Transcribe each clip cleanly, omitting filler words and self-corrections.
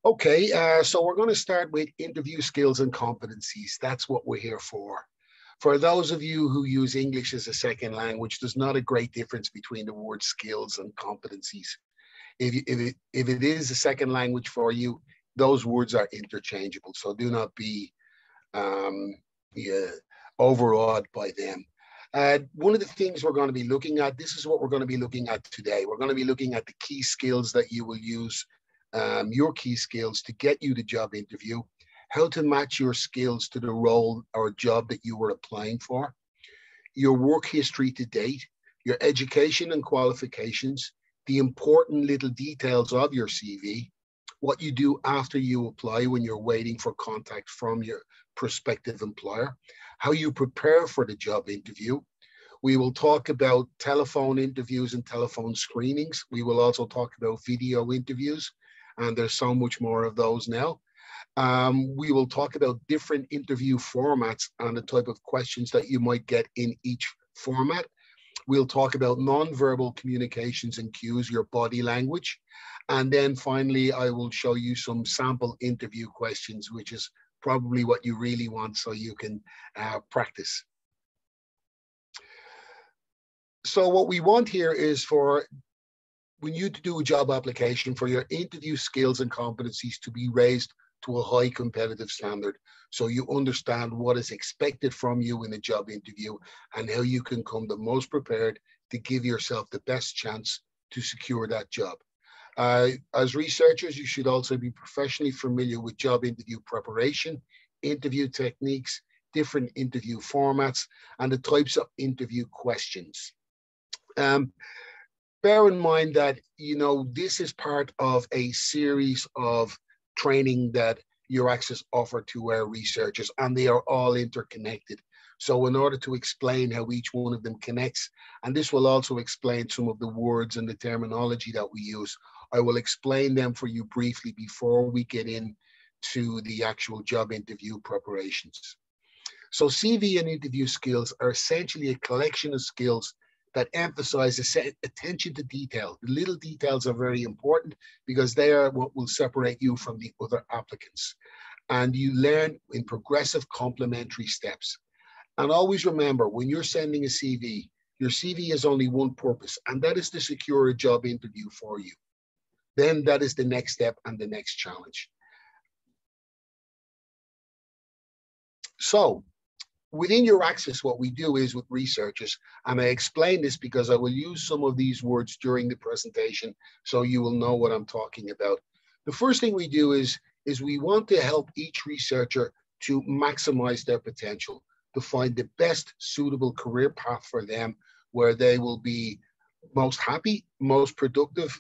Okay, so we're going to start with interview skills and competencies. That's what we're here for. For those of you who use English as a second language, there's not a great difference between the word skills and competencies. If it is a second language for you, those words are interchangeable. So do not be yeah, overawed by them. One of the things we're going to be looking at, this is what we're going to be looking at today. We're going to be looking at the key skills that you will use, your key skills to get you the job interview, how to match your skills to the role or job that you were applying for, your work history to date, your education and qualifications, the important little details of your CV, what you do after you apply when you're waiting for contact from your prospective employer, how you prepare for the job interview. We will talk about telephone interviews and telephone screenings. We will also talk about video interviews, and there's so much more of those now. We will talk about different interview formats and the type of questions that you might get in each format. We'll talk about nonverbal communications and cues, your body language. And then finally, I will show you some sample interview questions, which is probably what you really want so you can practice. So what we want here is for when you do a job application, for your interview skills and competencies to be raised to a high competitive standard. So you understand what is expected from you in a job interview and how you can come the most prepared to give yourself the best chance to secure that job. As researchers, you should also be professionally familiar with job interview preparation, interview techniques, different interview formats, and the types of interview questions. Bear in mind that, this is part of a series of training that Euraccess offer to our researchers, and they are all interconnected. So in order to explain how each one of them connects, and this will also explain some of the words and the terminology that we use, I will explain them for you briefly before we get into the actual job interview preparations. So CV and interview skills are essentially a collection of skills that emphasize attention to detail. The little details are very important because they are what will separate you from the other applicants. And you learn in progressive complementary steps. And always remember, when you're sending a CV, your CV has only one purpose, and that is to secure a job interview for you. Then that is the next step and the next challenge. So within Euraccess, what we do is with researchers, and I explain this because I will use some of these words during the presentation so you will know what I'm talking about. The first thing we do is we want to help each researcher to maximize their potential, to find the best suitable career path for them where they will be most happy, most productive,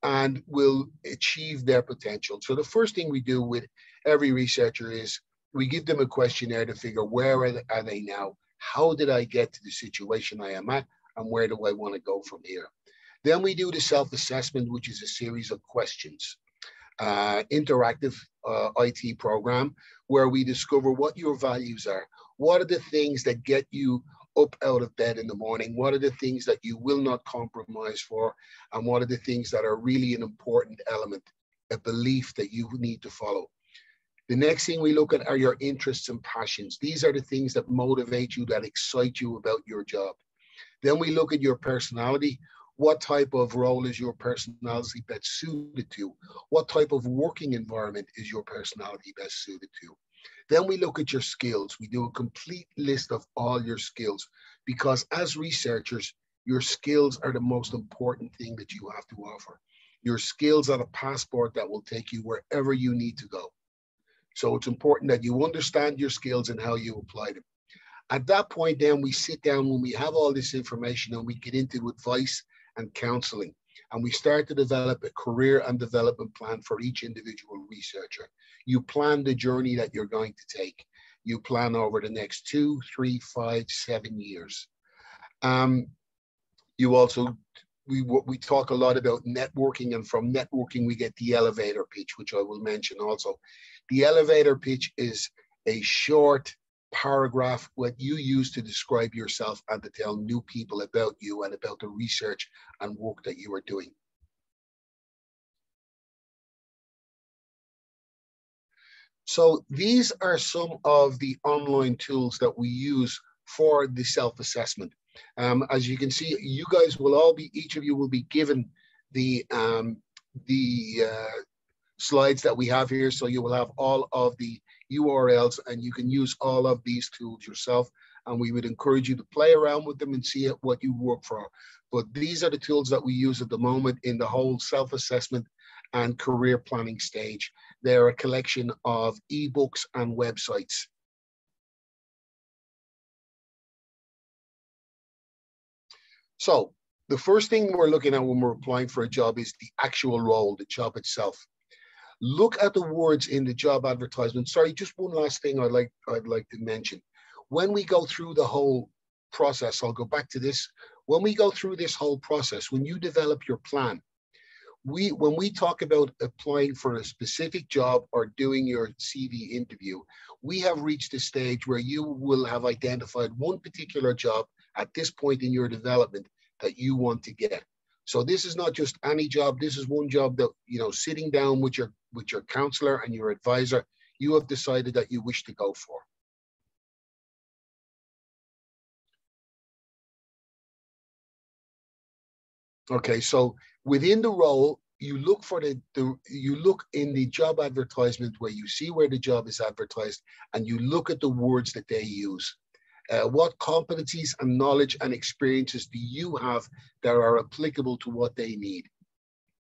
and will achieve their potential. So the first thing we do with every researcher is we give them a questionnaire to figure where are they now? How did I get to the situation I am at? And where do I want to go from here? Then we do the self-assessment, which is a series of questions. Interactive IT program where we discover what your values are. What are the things that get you up out of bed in the morning? What are the things that you will not compromise for? And what are the things that are really an important element, a belief that you need to follow? The next thing we look at are your interests and passions. These are the things that motivate you, that excite you about your job. Then we look at your personality. What type of role is your personality best suited to? What type of working environment is your personality best suited to? Then we look at your skills. We do a complete list of all your skills because as researchers, your skills are the most important thing that you have to offer. Your skills are the passport that will take you wherever you need to go. So it's important that you understand your skills and how you apply them. At that point, then we sit down when we have all this information and we get into advice and counseling. And we start to develop a career and development plan for each individual researcher. You plan the journey that you're going to take. You plan over the next 2, 3, 5, 7 years. You also, we talk a lot about networking, and from networking, we get the elevator pitch, which I will mention also. The elevator pitch is a short paragraph what you use to describe yourself and to tell new people about you and about the research and work that you are doing. So these are some of the online tools that we use for the self-assessment. As you can see, you guys will all be, each of you will be given the the slides that we have here. So you will have all of the URLs and you can use all of these tools yourself. And we would encourage you to play around with them and see what you work for. But these are the tools that we use at the moment in the whole self-assessment and career planning stage. They're a collection of ebooks and websites. So the first thing we're looking at when we're applying for a job is the actual role, the job itself. Look at the words in the job advertisement. Sorry, just one last thing I'd like to mention. When we go through the whole process, I'll go back to this. When we go through this whole process, when you develop your plan, when we talk about applying for a specific job or doing your CV interview, we have reached a stage where you will have identified one particular job at this point in your development that you want to get. So this is not just any job. This is one job that, you know, sitting down with your counselor and your advisor, you have decided that you wish to go for. Okay, so within the role, you look for you look in the job advertisement where you see where the job is advertised, and you look at the words that they use. What competencies and knowledge and experiences do you have that are applicable to what they need?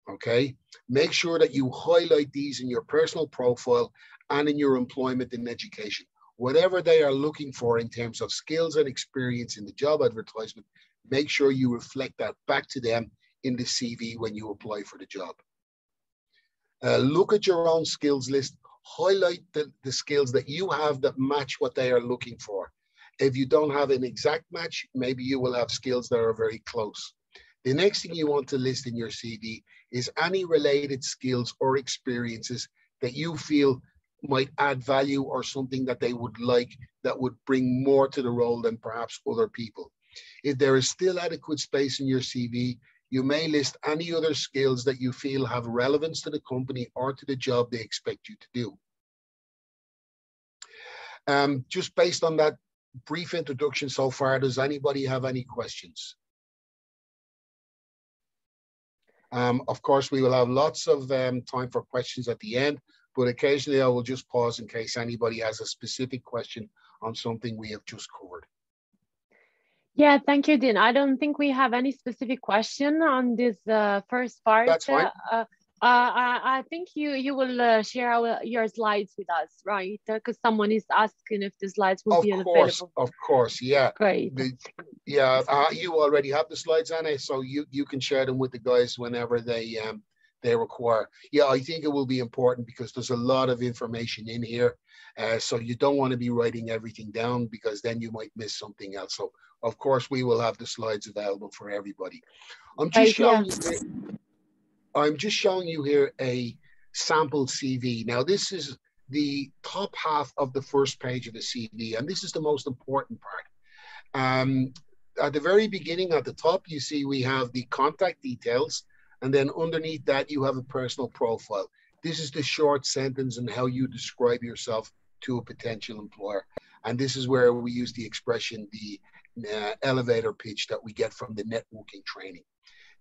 Okay, make sure that you highlight these in your personal profile and in your employment and education. Whatever they are looking for in terms of skills and experience in the job advertisement, make sure you reflect that back to them in the CV when you apply for the job. Look at your own skills list, highlight the skills that you have that match what they are looking for. If you don't have an exact match, maybe you will have skills that are very close. The next thing you want to list in your CV is any related skills or experiences that you feel might add value or something that they would like that would bring more to the role than perhaps other people. If there is still adequate space in your CV, you may list any other skills that you feel have relevance to the company or to the job they expect you to do. Just based on that brief introduction so far, does anybody have any questions? Of course, we will have lots of time for questions at the end, but occasionally I will just pause in case anybody has a specific question on something we have just covered. Yeah, thank you, Dean. I don't think we have any specific question on this first part. That's fine. I think you will share your slides with us, right? Because someone is asking if the slides will be available. Of course, yeah. Great. You already have the slides, Anna, so you can share them with the guys whenever they require. Yeah, I think it will be important because there's a lot of information in here. So you don't want to be writing everything down because then you might miss something else. So of course we will have the slides available for everybody. I'm just showing you here a sample CV. Now this is the top half of the first page of the CV, and this is the most important part. At the very beginning, at the top, you see we have the contact details, and then underneath that you have a personal profile. This is the short sentence and how you describe yourself to a potential employer. And this is where we use the expression, the elevator pitch that we get from the networking training.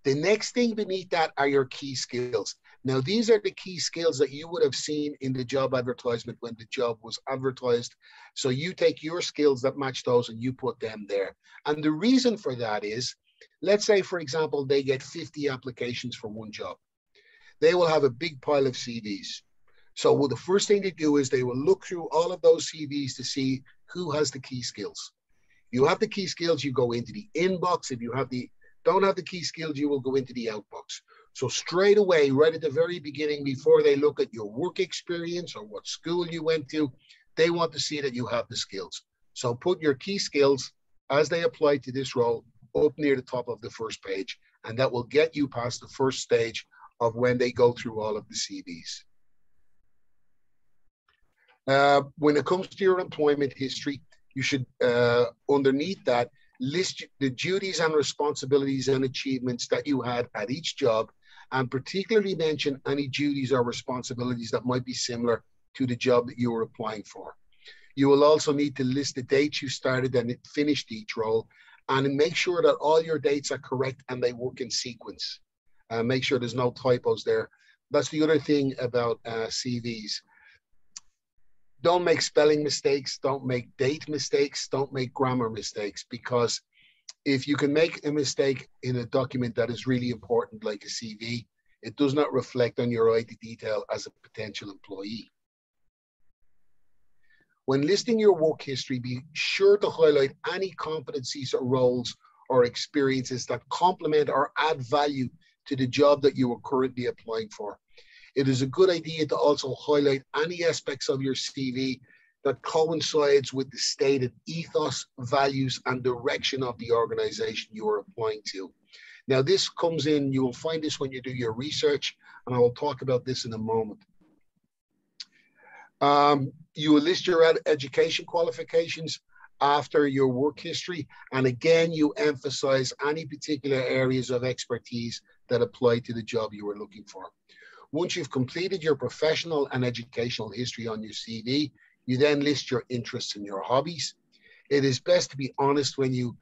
The next thing beneath that are your key skills. Now, these are the key skills that you would have seen in the job advertisement when the job was advertised. So you take your skills that match those and you put them there. And the reason for that is, let's say, for example, they get 50 applications for one job. They will have a big pile of CVs. So the first thing they do is they will look through all of those CVs to see who has the key skills. You have the key skills, you go into the inbox. If you don't have the key skills, you will go into the outbox. So straight away, right at the very beginning, before they look at your work experience or what school you went to, they want to see that you have the skills. So put your key skills as they apply to this role up near the top of the first page, and that will get you past the first stage of when they go through all of the CVs. When it comes to your employment history, you should, underneath that, list the duties and responsibilities and achievements that you had at each job, and particularly mention any duties or responsibilities that might be similar to the job that you were applying for. You will also need to list the dates you started and finished each role, and make sure that all your dates are correct and they work in sequence. Make sure there's no typos there. That's the other thing about CVs. Don't make spelling mistakes, don't make date mistakes, don't make grammar mistakes, because if you can make a mistake in a document that is really important, like a CV, it does not reflect on your ID detail as a potential employee. When listing your work history, be sure to highlight any competencies or roles or experiences that complement or add value to the job that you are currently applying for. It is a good idea to also highlight any aspects of your CV that coincides with the stated ethos, values, and direction of the organization you are applying to. Now, this comes in, you will find this when you do your research, and I will talk about this in a moment. You will list your education qualifications after your work history, and again, you emphasize any particular areas of expertise that apply to the job you are looking for. Once you've completed your professional and educational history on your CV, you then list your interests and your hobbies. It is best to be honest when you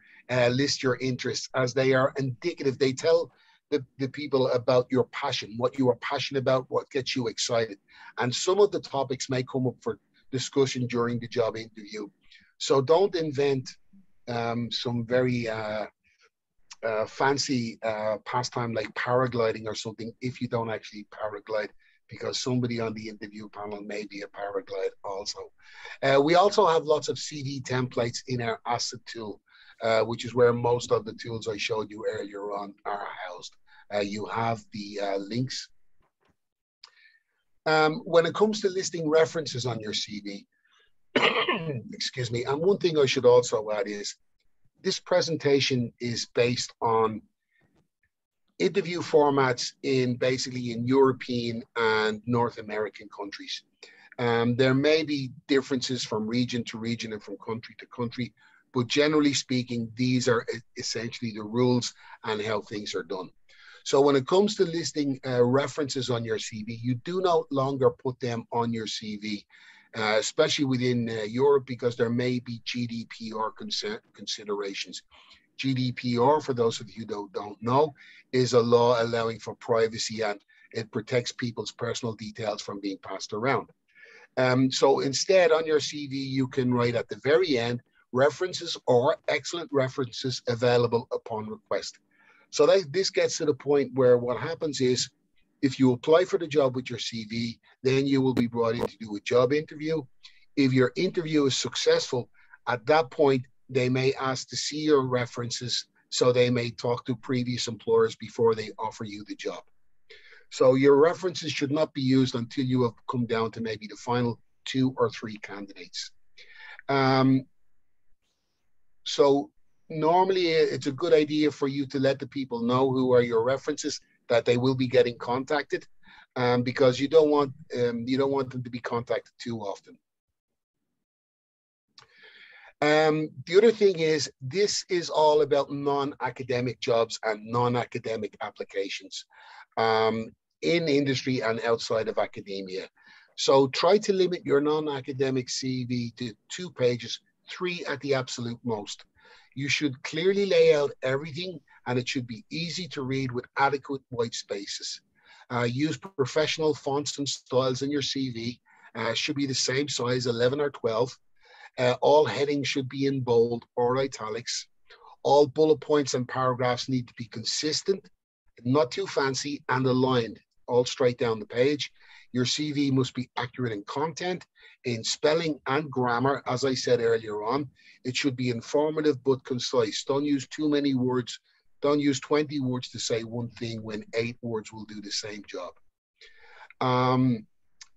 list your interests, as they are indicative. They tell the people about your passion, what you are passionate about, what gets you excited. And some of the topics may come up for discussion during the job interview. So don't invent some very fancy pastime like paragliding or something if you don't actually paraglide, because somebody on the interview panel may be a paraglide also. We also have lots of CV templates in our asset tool, which is where most of the tools I showed you earlier on are housed. You have the links. When it comes to listing references on your CV, excuse me, and one thing I should also add is this presentation is based on interview formats in basically in European and North American countries. There may be differences from region to region and from country to country, but generally speaking, these are essentially the rules and how things are done. So when it comes to listing references on your CV, you do no longer put them on your CV, especially within Europe, because there may be GDPR considerations. GDPR, for those of you who don't know, is a law allowing for privacy, and it protects people's personal details from being passed around. So instead, on your CV, you can write at the very end, references or excellent references available upon request. So this gets to the point where what happens is, if you apply for the job with your CV, then you will be brought in to do a job interview. If your interview is successful, at that point, they may ask to see your references, so they may talk to previous employers before they offer you the job. So your references should not be used until you have come down to maybe the final 2 or 3 candidates. So normally it's a good idea for you to let the people know who are your references, that they will be getting contacted, because you don't want them to be contacted too often. The other thing is, this is all about non-academic jobs and non-academic applications in industry and outside of academia. So try to limit your non-academic CV to 2 pages, 3 at the absolute most. You should clearly lay out everything, and it should be easy to read with adequate white spaces. Use professional fonts and styles in your CV. Should be the same size, 11 or 12. All headings should be in bold or italics. All bullet points and paragraphs need to be consistent, not too fancy, and aligned, all straight down the page. Your CV must be accurate in content, in spelling and grammar. As I said earlier on, it should be informative but concise. Don't use too many words. Don't use 20 words to say one thing when 8 words will do the same job.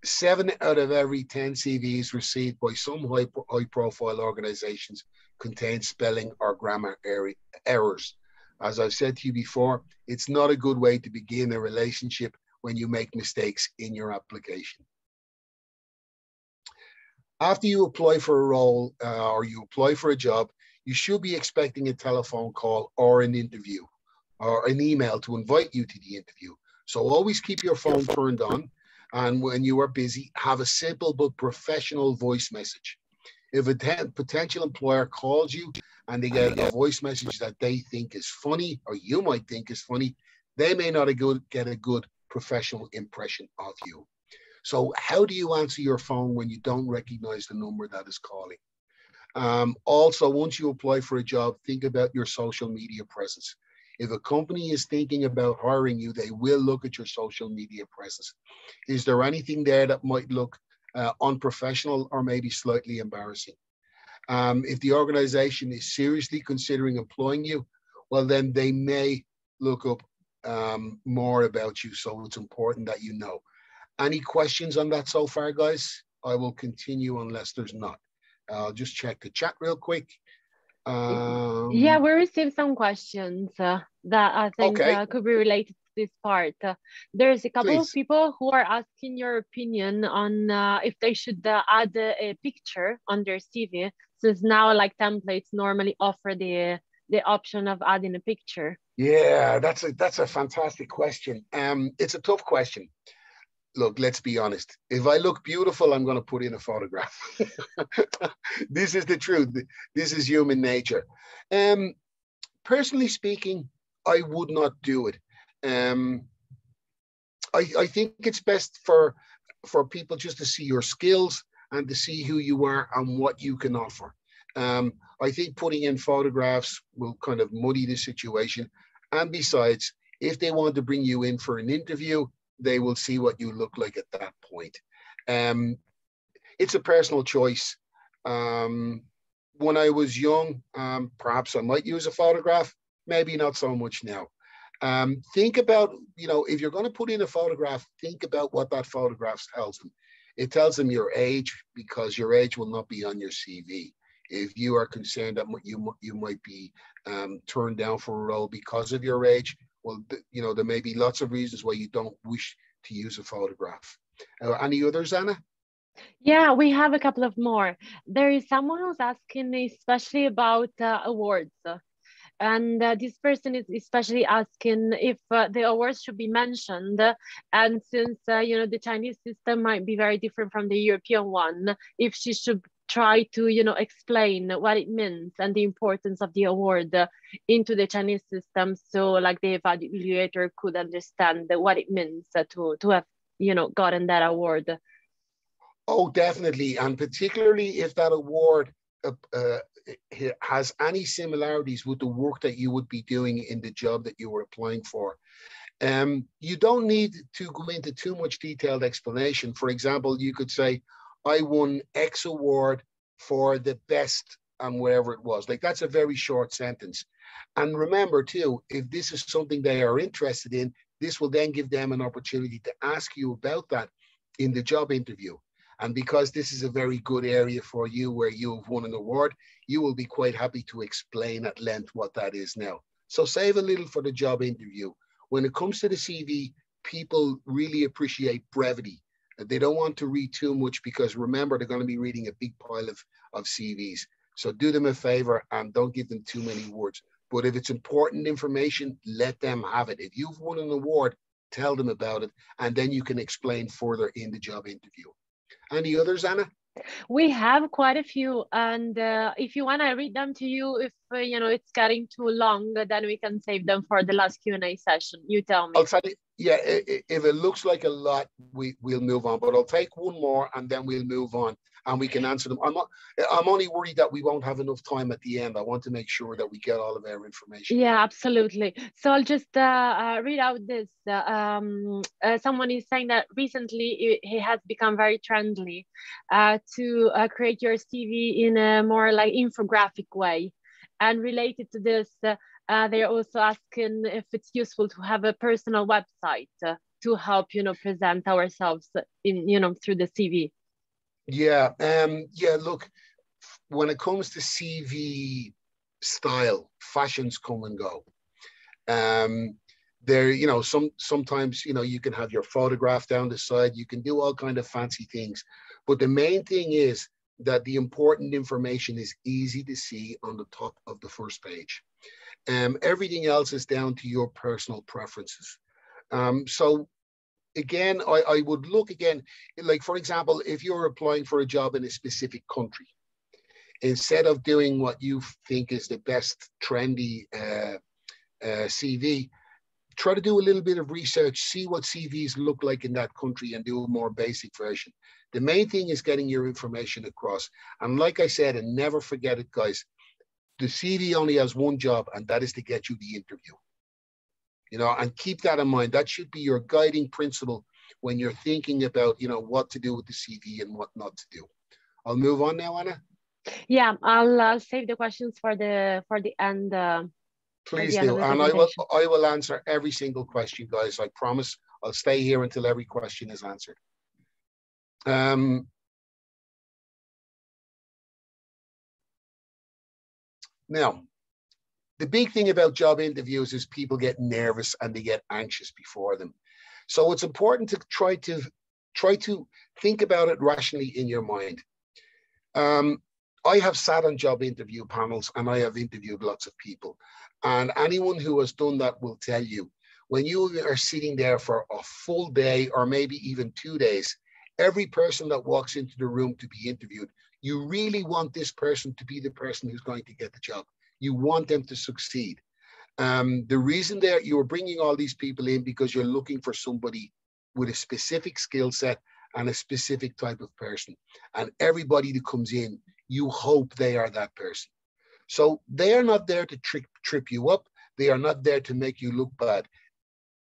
7 out of every 10 CVs received by some high-profile organizations contain spelling or grammar errors. As I've said to you before, it's not a good way to begin a relationship when you make mistakes in your application. After you apply for a role or you apply for a job, you should be expecting a telephone call or an interview or an email to invite you to the interview. So always keep your phone turned on. And when you are busy, have a simple but professional voice message. If a potential employer calls you and they get a voice message that they think is funny, or you might think is funny, they may not get a good professional impression of you. So how do you answer your phone when you don't recognize the number that is calling? Also, once you apply for a job, think about your social media presence. If a company is thinking about hiring you, they will look at your social media presence. Is there anything there that might look unprofessional or maybe slightly embarrassing? If the organization is seriously considering employing you, well, then they may look up more about you. So it's important that you know. Any questions on that so far, guys? I will continue unless there's not. I'll just check the chat real quick. Yeah, we received some questions that I think Okay, could be related to this part. There's a couple of please. people who are asking your opinion on if they should add a picture on their CV, since now like templates normally offer the option of adding a picture. Yeah, that's a fantastic question. It's a tough question. Look, let's be honest. If I look beautiful, I'm going to put in a photograph. This is the truth. This is human nature. Personally speaking, I would not do it. I think it's best for people just to see your skills and to see who you are and what you can offer. I think putting in photographs will kind of muddy the situation. And besides, if they want to bring you in for an interview, they will see what you look like at that point. It's a personal choice. When I was young, perhaps I might use a photograph, maybe not so much now. Think about, if you're going to put in a photograph, think about what that photograph tells them. It tells them your age, because your age will not be on your CV. If you are concerned that you might be turned down for a role because of your age, well, there may be lots of reasons why you don't wish to use a photograph. Any others, Anna? Yeah, we have a couple of more. There is someone who's asking especially about awards. And this person is especially asking if the awards should be mentioned. And since, the Chinese system might be very different from the European one, if she should try to, explain what it means and the importance of the award into the Chinese system. So like the evaluator could understand what it means to have, gotten that award. Oh, definitely. And particularly if that award has any similarities with the work that you would be doing in the job that you were applying for. You don't need to go into too much detailed explanation. For example, you could say, I won X award for the best and whatever it was. Like, that's a very short sentence. And remember too, if this is something they are interested in, this will then give them an opportunity to ask you about that in the job interview. And because this is a very good area for you where you have won an award, you will be quite happy to explain at length what that is now. So save a little for the job interview. When it comes to the CV, people really appreciate brevity. They don't want to read too much because remember, they're going to be reading a big pile of CVs. So do them a favor and don't give them too many words. But if it's important information, let them have it. If you've won an award, tell them about it, and then you can explain further in the job interview. Any others, Anna? We have quite a few, and if you want, I read them to you. If it's getting too long, then we can save them for the last Q&A session. You tell me. I'll tell you, yeah, if it looks like a lot, we'll move on. But I'll take one more, and then we'll move on, and we can answer them. I'm only worried that we won't have enough time at the end. I want to make sure that we get all of our information. Yeah, absolutely. So I'll just read out this. Someone is saying that recently he has become very trendy to create your CV in a more like infographic way. And related to this, they're also asking if it's useful to have a personal website to help, present ourselves in, through the CV. Yeah. Look, when it comes to CV style, fashions come and go. Sometimes, you can have your photograph down the side, you can do all kind of fancy things. But the main thing is that the important information is easy to see on the top of the first page. Everything else is down to your personal preferences. So again, I would look again, like for example, if you're applying for a job in a specific country, instead of doing what you think is the best trendy CV, try to do a little bit of research, see what CVs look like in that country and do a more basic version. The main thing is getting your information across. And like I said, and never forget it, guys, the CV only has one job, and that is to get you the interview. You know, and keep that in mind. That should be your guiding principle when you're thinking about, you know, what to do with the CV and what not to do. I'll move on now, Anna. Yeah, I'll save the questions for the end. Please do, and I will answer every single question, guys. I promise. I'll stay here until every question is answered. Now, the big thing about job interviews is people get nervous and they get anxious before them. So it's important to try to think about it rationally in your mind. I have sat on job interview panels and I have interviewed lots of people. And anyone who has done that will tell you, when you are sitting there for a full day or maybe even 2 days, every person that walks into the room to be interviewed, you really want this person to be the person who's going to get the job. You want them to succeed. The reason that you are bringing all these people in because you're looking for somebody with a specific skill set and a specific type of person. And everybody that comes in, you hope they are that person. So they are not there to trip you up. They are not there to make you look bad.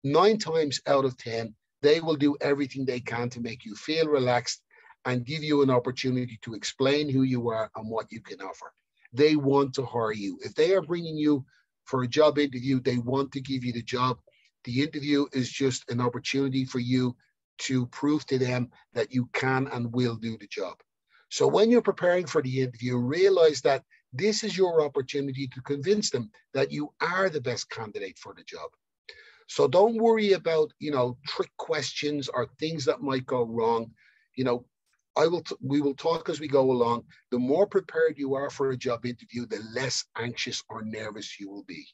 9 times out of 10, they will do everything they can to make you feel relaxed and give you an opportunity to explain who you are and what you can offer. They want to hire you. If they are bringing you for a job interview, they want to give you the job. The interview is just an opportunity for you to prove to them that you can and will do the job. So when you're preparing for the interview, realize that this is your opportunity to convince them that you are the best candidate for the job. So don't worry about, you know, trick questions or things that might go wrong. You know, we will talk as we go along. The more prepared you are for a job interview, the less anxious or nervous you will be.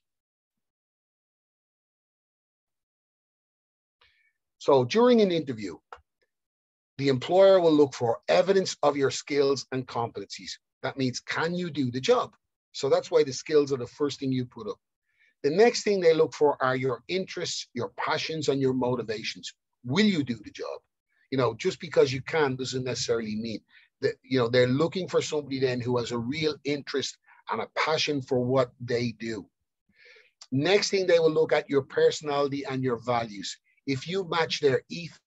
So during an interview, the employer will look for evidence of your skills and competencies. That means, can you do the job? So that's why the skills are the first thing you put up. The next thing they look for are your interests, your passions, and your motivations. Will you do the job? You know, just because you can doesn't necessarily mean that, you know, they're looking for somebody then who has a real interest and a passion for what they do. Next thing, they will look at your personality and your values. If you match their ethos,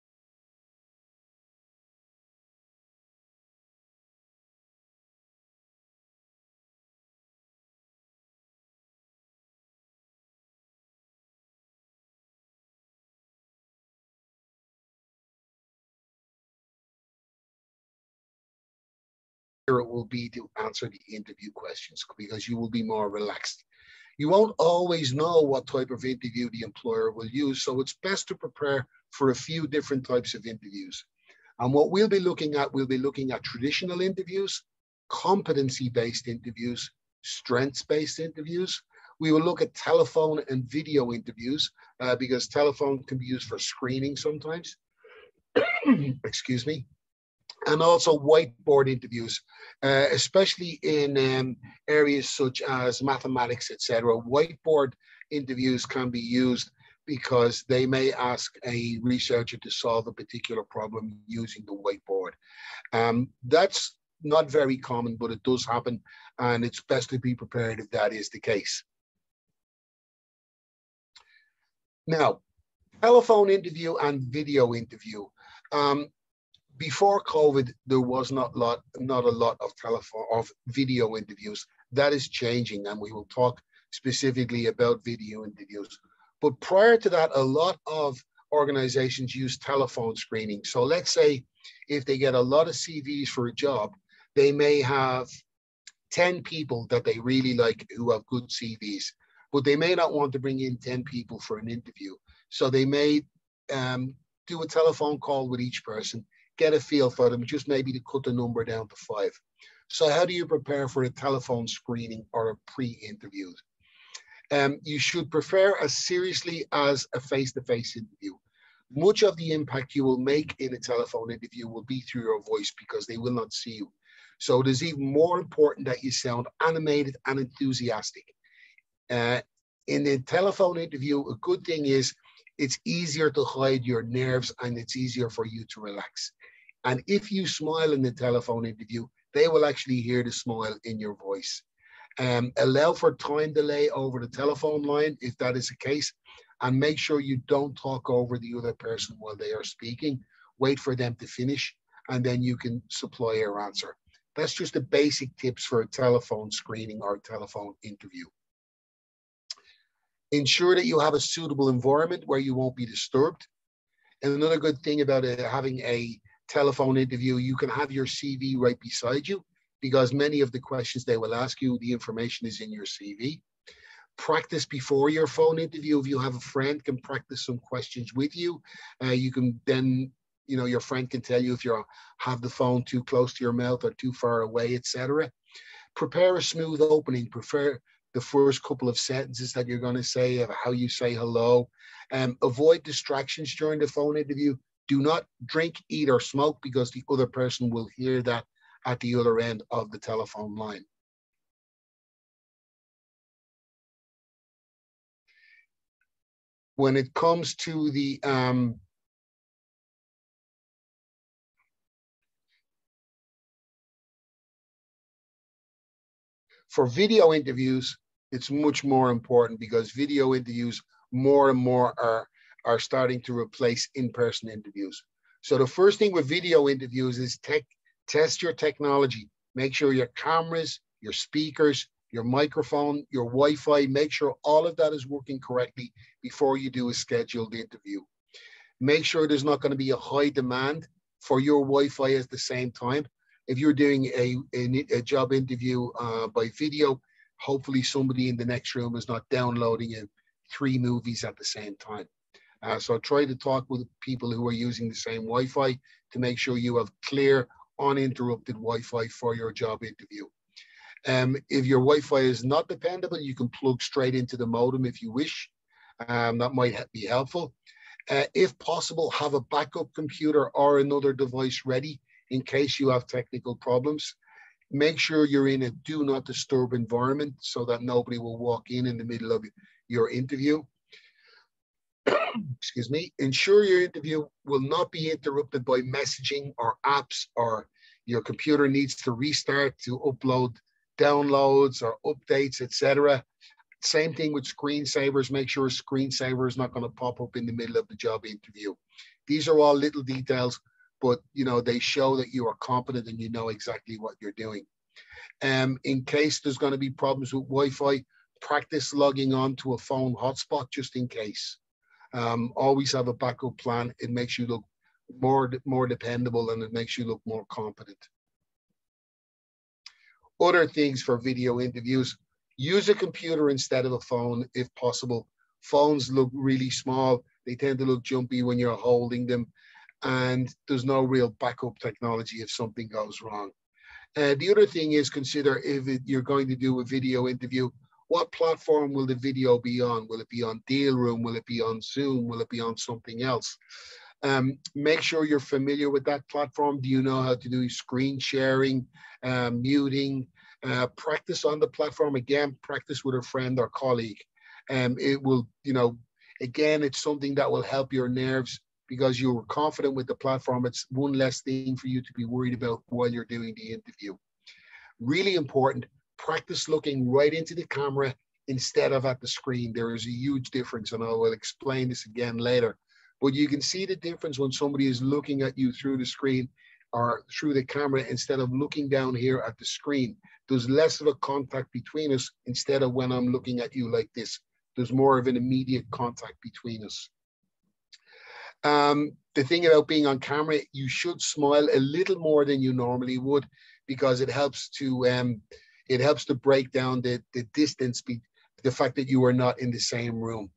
it will be to answer the interview questions because you will be more relaxed. You won't always know what type of interview the employer will use, so it's best to prepare for a few different types of interviews. And what we'll be looking at traditional interviews, competency-based interviews, strengths-based interviews. We will look at telephone and video interviews because telephone can be used for screening sometimes. Excuse me. And also whiteboard interviews, especially in areas such as mathematics, etc. Whiteboard interviews can be used because they may ask a researcher to solve a particular problem using the whiteboard. That's not very common, but it does happen, and it's best to be prepared if that is the case. Now, telephone interview and video interview. Before COVID, there was not a lot of video interviews. That is changing, and we will talk specifically about video interviews. But prior to that, a lot of organizations use telephone screening. So let's say if they get a lot of CVs for a job, they may have 10 people that they really like who have good CVs, but they may not want to bring in 10 people for an interview. So they may do a telephone call with each person, get a feel for them, just maybe to cut the number down to 5. So how do you prepare for a telephone screening or a pre-interview? You should prepare as seriously as a face-to-face interview. Much of the impact you will make in a telephone interview will be through your voice because they will not see you. So it is even more important that you sound animated and enthusiastic. In a telephone interview, a good thing is it's easier to hide your nerves and it's easier for you to relax. And if you smile in the telephone interview, they will actually hear the smile in your voice. Allow for time delay over the telephone line if that is the case, and make sure you don't talk over the other person while they are speaking. Wait for them to finish, and then you can supply your answer. That's just the basic tips for a telephone screening or telephone interview. Ensure that you have a suitable environment where you won't be disturbed. And another good thing about having a telephone interview, you can have your CV right beside you because many of the questions they will ask you, the information is in your CV. Practice before your phone interview. If you have a friend, can practice some questions with you. You can then, your friend can tell you if you have the phone too close to your mouth or too far away, etc. Prepare a smooth opening. Prepare the first couple of sentences that you're going to say, of how you say hello. Avoid distractions during the phone interview. Do not drink, eat, or smoke because the other person will hear that at the other end of the telephone line. When it comes to the for video interviews, it's much more important because video interviews more and more are starting to replace in-person interviews. So the first thing with video interviews is test your technology. Make sure your cameras, your speakers, your microphone, your Wi-Fi, make sure all of that is working correctly before you do a scheduled interview. Make sure there's not going to be a high demand for your Wi-Fi at the same time. If you're doing a job interview by video, hopefully somebody in the next room is not downloading 3 movies at the same time. So try to talk with people who are using the same Wi-Fi to make sure you have clear, uninterrupted Wi-Fi for your job interview. If your Wi-Fi is not dependable, you can plug straight into the modem if you wish. That might be helpful. If possible, have a backup computer or another device ready in case you have technical problems. Make sure you're in a do not disturb environment so that nobody will walk in the middle of your interview. Excuse me. Ensure your interview will not be interrupted by messaging or apps, or your computer needs to restart to upload downloads or updates, etc. Same thing with screensavers. Make sure a screensaver is not going to pop up in the middle of the job interview. These are all little details, but they show that you are competent and you know exactly what you're doing. In case there's going to be problems with Wi-Fi, practice logging on to a phone hotspot just in case. Always have a backup plan. It makes you look more dependable and it makes you look more competent. Other things for video interviews: use a computer instead of a phone if possible. Phones look really small. They tend to look jumpy when you're holding them, and there's no real backup technology if something goes wrong. The other thing is consider if you're going to do a video interview, what platform will the video be on? Will it be on Deal Room? Will it be on Zoom? Will it be on something else? Make sure you're familiar with that platform. Do you know how to do screen sharing, muting? Practice on the platform. Again, practice with a friend or colleague. It will, again, it's something that will help your nerves because you were confident with the platform. It's one less thing for you to be worried about while you're doing the interview. Really important, practice looking right into the camera instead of at the screen. There is a huge difference, and I will explain this again later. But you can see the difference when somebody is looking at you through the screen or through the camera instead of looking down here at the screen. There's less of a contact between us instead of when I'm looking at you like this. There's more of an immediate contact between us. The thing about being on camera, you should smile a little more than you normally would because it helps to break down the distance, the fact that you are not in the same room.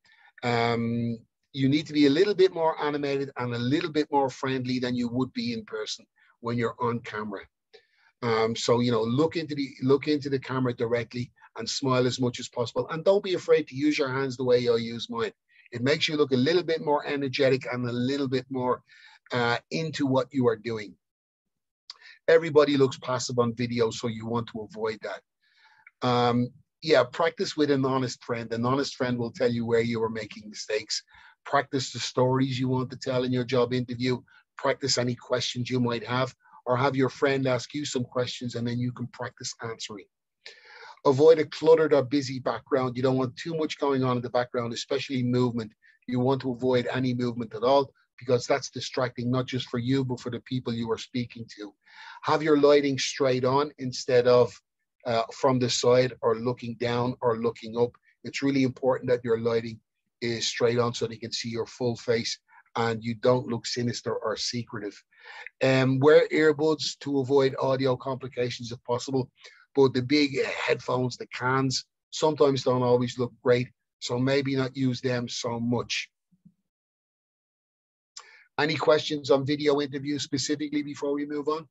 You need to be a little bit more animated and a little bit more friendly than you would be in person when you're on camera. So, look into the camera directly and smile as much as possible. And don't be afraid to use your hands the way I use mine. It makes you look a little bit more energetic and a little bit more into what you are doing. Everybody looks passive on video, so you want to avoid that. Yeah, practice with an honest friend. An honest friend will tell you where you are making mistakes. Practice the stories you want to tell in your job interview. Practice any questions you might have, or have your friend ask you some questions and then you can practice answering. Avoid a cluttered or busy background. You don't want too much going on in the background, especially movement. You want to avoid any movement at all because that's distracting, not just for you, but for the people you are speaking to. Have your lighting straight on instead of from the side or looking down or looking up. It's really important that your lighting is straight on so they can see your full face and you don't look sinister or secretive. Wear earbuds to avoid audio complications if possible, but the big headphones, the cans, sometimes don't always look great, so maybe not use them so much. Any questions on video interviews specifically before we move on?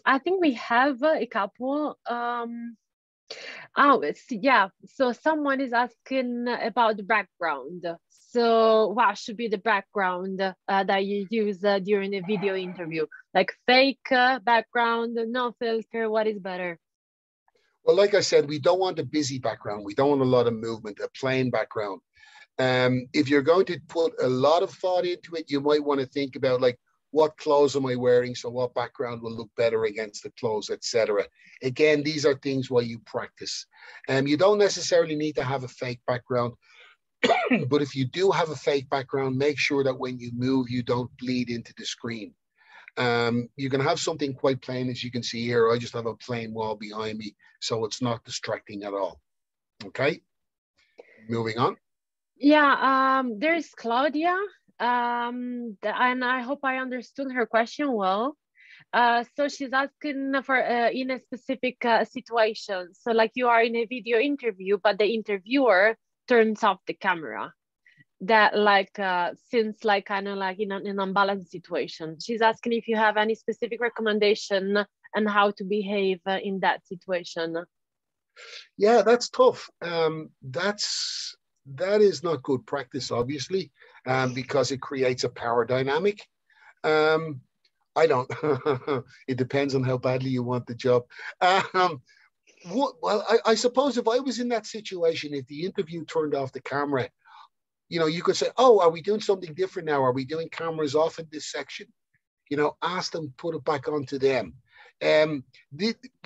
I think we have a couple. Yeah. So someone is asking about the background. So what should be the background that you use during a video interview? Like fake background, no filter, what is better? Well, like I said, we don't want a busy background. We don't want a lot of movement, a plain background. If you're going to put a lot of thought into it, you might want to think about like, what clothes am I wearing? So what background will look better against the clothes, etc. Again, these are things while you practice. You don't necessarily need to have a fake background, but if you do have a fake background, make sure that when you move, you don't bleed into the screen. You can have something quite plain, as you can see here. I just have a plain wall behind me, so it's not distracting at all. Okay, moving on. Yeah, there's Claudia, and I hope I understood her question well. So she's asking for in a specific situation. So like you are in a video interview, but the interviewer turns off the camera. That like since like kind of like in an unbalanced situation. She's asking if you have any specific recommendation and how to behave in that situation. Yeah, that's tough. That is not good practice, obviously, because it creates a power dynamic. I don't. It depends on how badly you want the job. Well, I suppose if I was in that situation, if the interview turned off the camera, you know, you could say, "Oh, are we doing something different now? Are we doing cameras off in this section?" You know, ask them, put it back onto them. You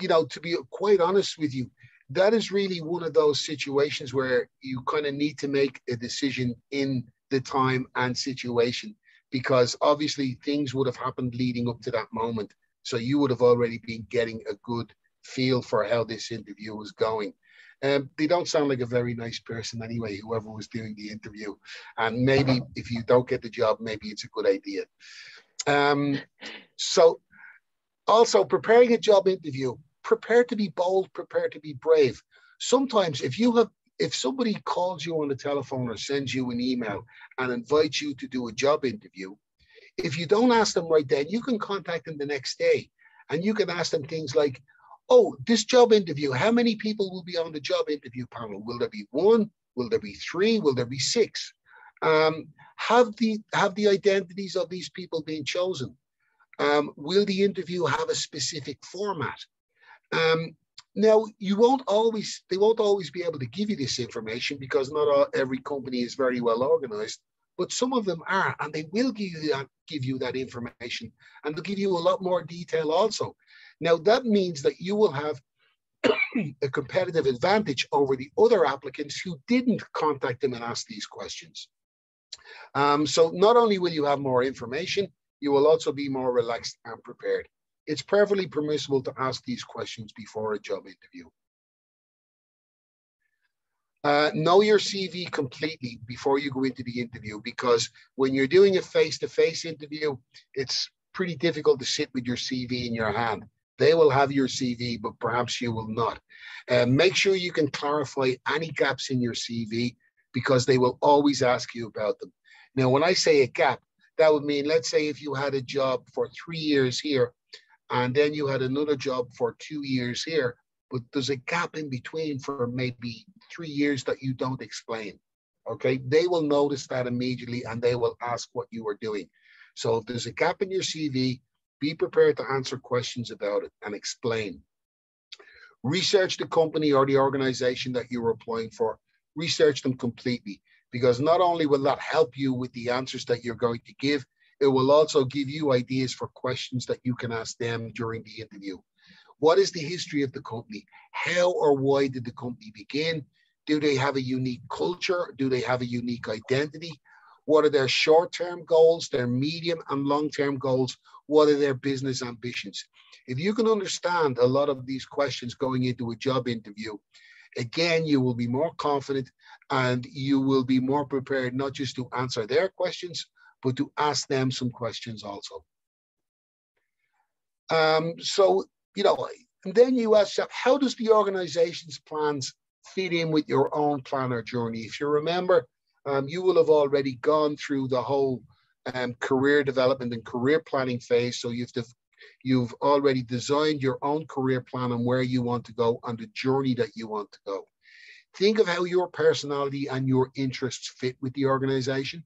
know, to be quite honest with you, that is really one of those situations where you kind of need to make a decision in the time and situation, because obviously things would have happened leading up to that moment. So you would have already been getting a good feel for how this interview was going. They don't sound like a very nice person anyway, whoever was doing the interview. And maybe if you don't get the job, maybe it's a good idea. So also preparing a job interview, prepare to be bold, prepare to be brave. Sometimes if somebody calls you on the telephone or sends you an email and invites you to do a job interview, if you don't ask them right then, you can contact them the next day and you can ask them things like, "Oh, this job interview, how many people will be on the job interview panel? Will there be one? Will there be three? Will there be six? Have the identities of these people been chosen? Will the interview have a specific format?" Now, they won't always be able to give you this information because not every company is very well organized, but some of them are, and they will give you that information, and they'll give you a lot more detail also. Now, that means that you will have a competitive advantage over the other applicants who didn't contact them and ask these questions. So not only will you have more information, you will also be more relaxed and prepared. It's perfectly permissible to ask these questions before a job interview. Know your CV completely before you go into the interview, because when you're doing a face-to-face interview, it's pretty difficult to sit with your CV in your hand. They will have your CV, but perhaps you will not. Make sure you can clarify any gaps in your CV, because they will always ask you about them. Now, when I say a gap, that would mean, let's say if you had a job for 3 years here, and then you had another job for 2 years here, but there's a gap in between for maybe 3 years that you don't explain. Okay, they will notice that immediately and they will ask what you are doing. So if there's a gap in your CV, be prepared to answer questions about it and explain. Research the company or the organization that you're applying for. Research them completely, because not only will that help you with the answers that you're going to give, it will also give you ideas for questions that you can ask them during the interview. What is the history of the company? How or why did the company begin? Do they have a unique culture? Do they have a unique identity? What are their short-term goals, their medium and long-term goals? What are their business ambitions? If you can understand a lot of these questions going into a job interview, again, you will be more confident and you will be more prepared not just to answer their questions, but to ask them some questions also. And then you ask yourself, how does the organization's plans fit in with your own plan or journey? If you remember, you will have already gone through the whole career development and career planning phase. So you've already designed your own career plan on where you want to go, on the journey that you want to go. Think of how your personality and your interests fit with the organization.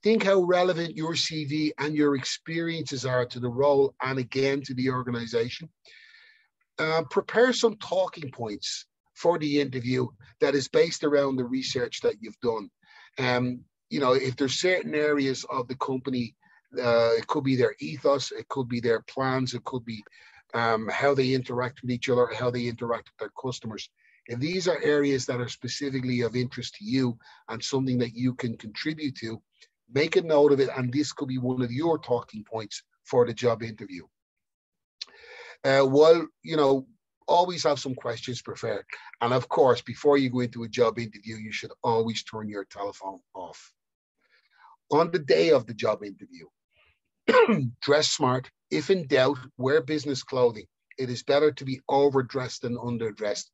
Think how relevant your CV and your experiences are to the role and again to the organization. Prepare some talking points for the interview that is based around the research that you've done. If there's certain areas of the company, it could be their ethos, it could be their plans, it could be how they interact with each other, how they interact with their customers. If these are areas that are specifically of interest to you and something that you can contribute to, make a note of it, and this could be one of your talking points for the job interview. Always have some questions prepared. And of course, before you go into a job interview, you should always turn your telephone off. On the day of the job interview, dress smart. If in doubt, wear business clothing. It is better to be overdressed than underdressed.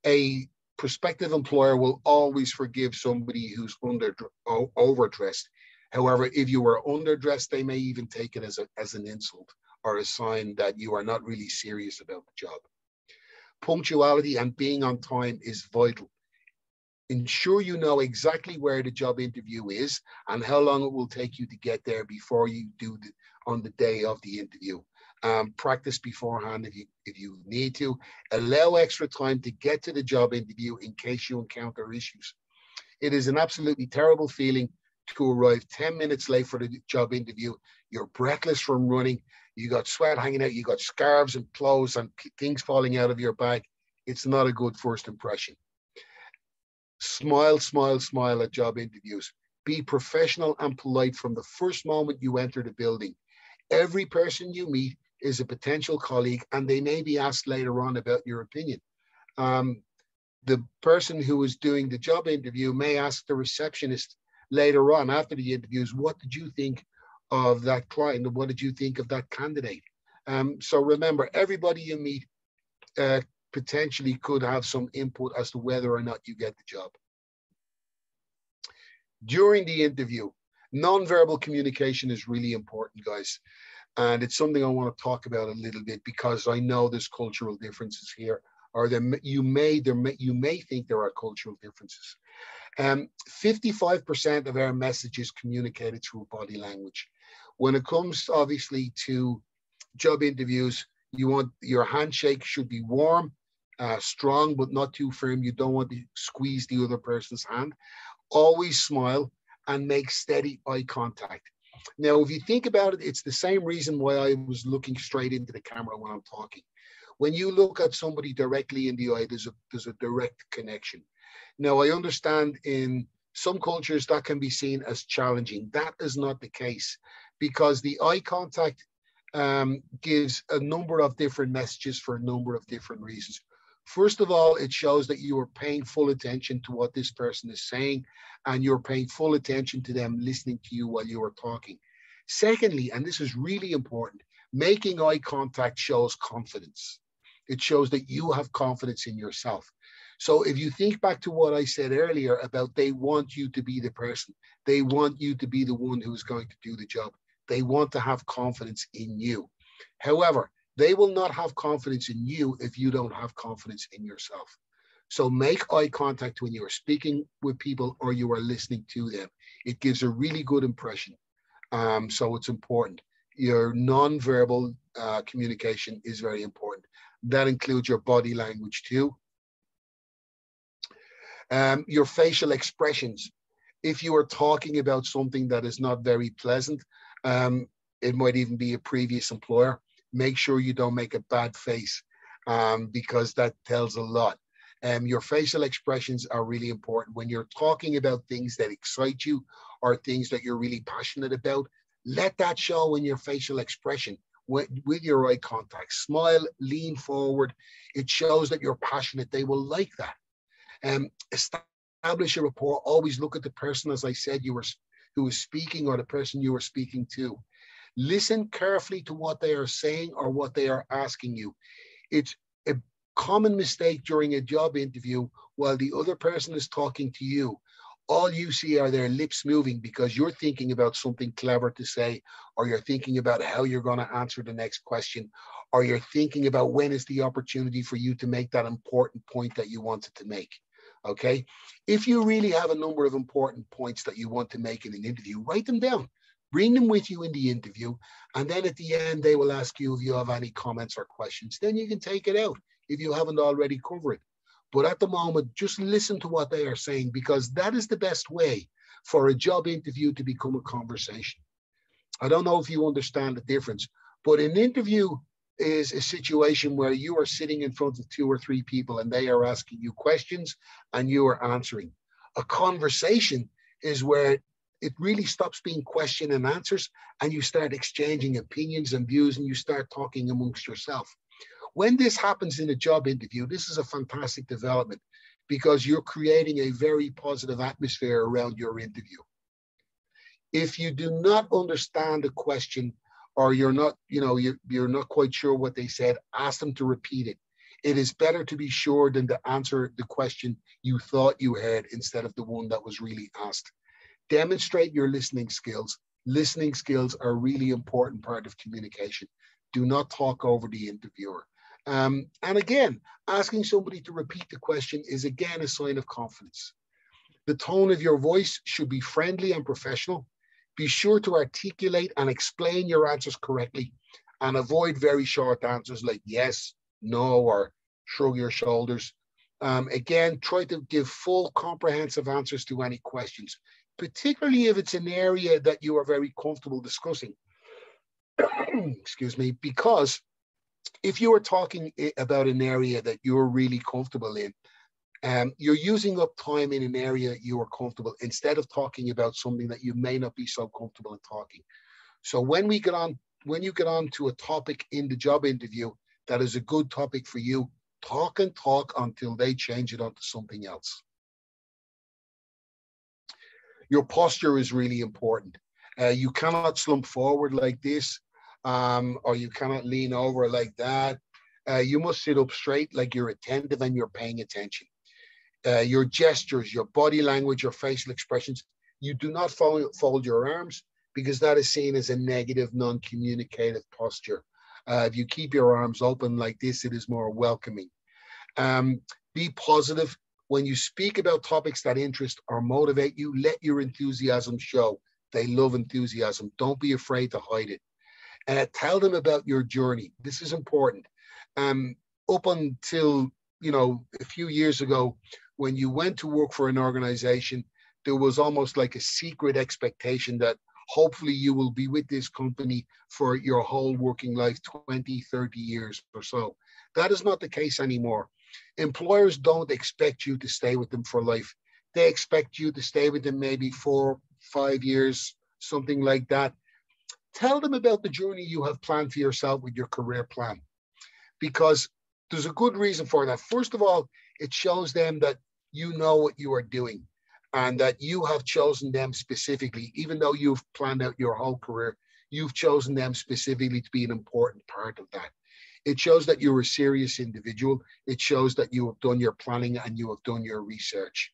A prospective employer will always forgive somebody who's overdressed. However, if you are underdressed, they may even take it as an insult or a sign that you are not really serious about the job. Punctuality and being on time is vital. Ensure you know exactly where the job interview is and how long it will take you to get there before you do on the day of the interview. Practice beforehand if you need to. Allow extra time to get to the job interview in case you encounter issues. It is an absolutely terrible feeling to arrive 10 minutes late for the job interview. You're breathless from running. You got sweat hanging out. You got scarves and clothes and things falling out of your bag. It's not a good first impression. Smile, smile, smile at job interviews. Be professional and polite from the first moment you enter the building. Every person you meet is a potential colleague, and they may be asked later on about your opinion. The person who is doing the job interview may ask the receptionist later on after the interviews, what did you think of that client? And what did you think of that candidate? So remember, everybody you meet potentially could have some input as to whether or not you get the job. During the interview, nonverbal communication is really important, guys. And it's something I want to talk about a little bit because I know there's cultural differences here, or you may think there are cultural differences. 55% of our message is communicated through body language. When it comes, obviously, to job interviews, you want your handshake should be warm, strong, but not too firm. You don't want to squeeze the other person's hand. Always smile and make steady eye contact. Now, if you think about it, it's the same reason why I was looking straight into the camera when I'm talking. When you look at somebody directly in the eye, there's a direct connection. Now, I understand in some cultures that can be seen as challenging. That is not the case because the eye contact gives a number of different messages for a number of different reasons. First of all, it shows that you are paying full attention to what this person is saying and you're paying full attention to them listening to you while you are talking. Secondly, and this is really important, making eye contact shows confidence. It shows that you have confidence in yourself. So if you think back to what I said earlier about they want you to be the person, they want you to be the one who is going to do the job. They want to have confidence in you. However, They will not have confidence in you if you don't have confidence in yourself. So make eye contact when you are speaking with people or you are listening to them. It gives a really good impression. So it's important. Your non-verbal communication is very important. That includes your body language too. Your facial expressions. If you are talking about something that is not very pleasant, it might even be a previous employer, make sure you don't make a bad face because that tells a lot. Your facial expressions are really important. When you're talking about things that excite you or things that you're really passionate about, let that show in your facial expression with your eye contact. Smile, lean forward. It shows that you're passionate. They will like that. Establish a rapport. Always look at the person, as I said, who was speaking or the person you were speaking to. Listen carefully to what they are saying or what they are asking you. It's a common mistake during a job interview while the other person is talking to you. All you see are their lips moving because you're thinking about something clever to say, or you're thinking about how you're going to answer the next question, or you're thinking about when is the opportunity for you to make that important point that you wanted to make. Okay. If you really have a number of important points that you want to make in an interview, write them down, bring them with you in the interview. And then at the end, they will ask you if you have any comments or questions. Then you can take it out if you haven't already covered it. But at the moment, just listen to what they are saying, because that is the best way for a job interview to become a conversation. I don't know if you understand the difference, but an interview is a situation where you are sitting in front of 2 or 3 people and they are asking you questions and you are answering. A conversation is where it really stops being question and answers and you start exchanging opinions and views and you start talking amongst yourself. When this happens in a job interview, this is a fantastic development because you're creating a very positive atmosphere around your interview. If you do not understand the question or you're not, you're not quite sure what they said, ask them to repeat it. It is better to be sure than to answer the question you thought you heard instead of the one that was really asked. Demonstrate your listening skills. Listening skills are a really important part of communication. Do not talk over the interviewer. And again, asking somebody to repeat the question is again a sign of confidence. The tone of your voice should be friendly and professional. Be sure to articulate and explain your answers correctly and avoid very short answers like yes, no, or shrug your shoulders. Again, try to give full comprehensive answers to any questions, particularly if it's an area that you are very comfortable discussing. Excuse me, because if you are talking about an area that you're really comfortable in, you're using up time in an area you are comfortable instead of talking about something that you may not be so comfortable in talking. So when you get on to a topic in the job interview that is a good topic for you, talk and talk until they change it onto something else. Your posture is really important. You cannot slump forward like this, or you cannot lean over like that. You must sit up straight like you're attentive and you're paying attention. Your gestures, your body language, your facial expressions, you do not fold your arms because that is seen as a negative, non-communicative posture. If you keep your arms open like this, it is more welcoming. Be positive. When you speak about topics that interest or motivate you, let your enthusiasm show. They love enthusiasm. Don't be afraid to hide it. Tell them about your journey. This is important. Up until, a few years ago, when you went to work for an organization, there was almost like a secret expectation that hopefully you will be with this company for your whole working life, 20, 30 years or so. That is not the case anymore. Employers don't expect you to stay with them for life. They expect you to stay with them maybe 4, 5 years, something like that. Tell them about the journey you have planned for yourself with your career plan, because there's a good reason for that. First of all, it shows them that you know what you are doing and that you have chosen them specifically. Even though you've planned out your whole career, you've chosen them specifically to be an important part of that. It shows that you're a serious individual. It shows that you have done your planning and you have done your research.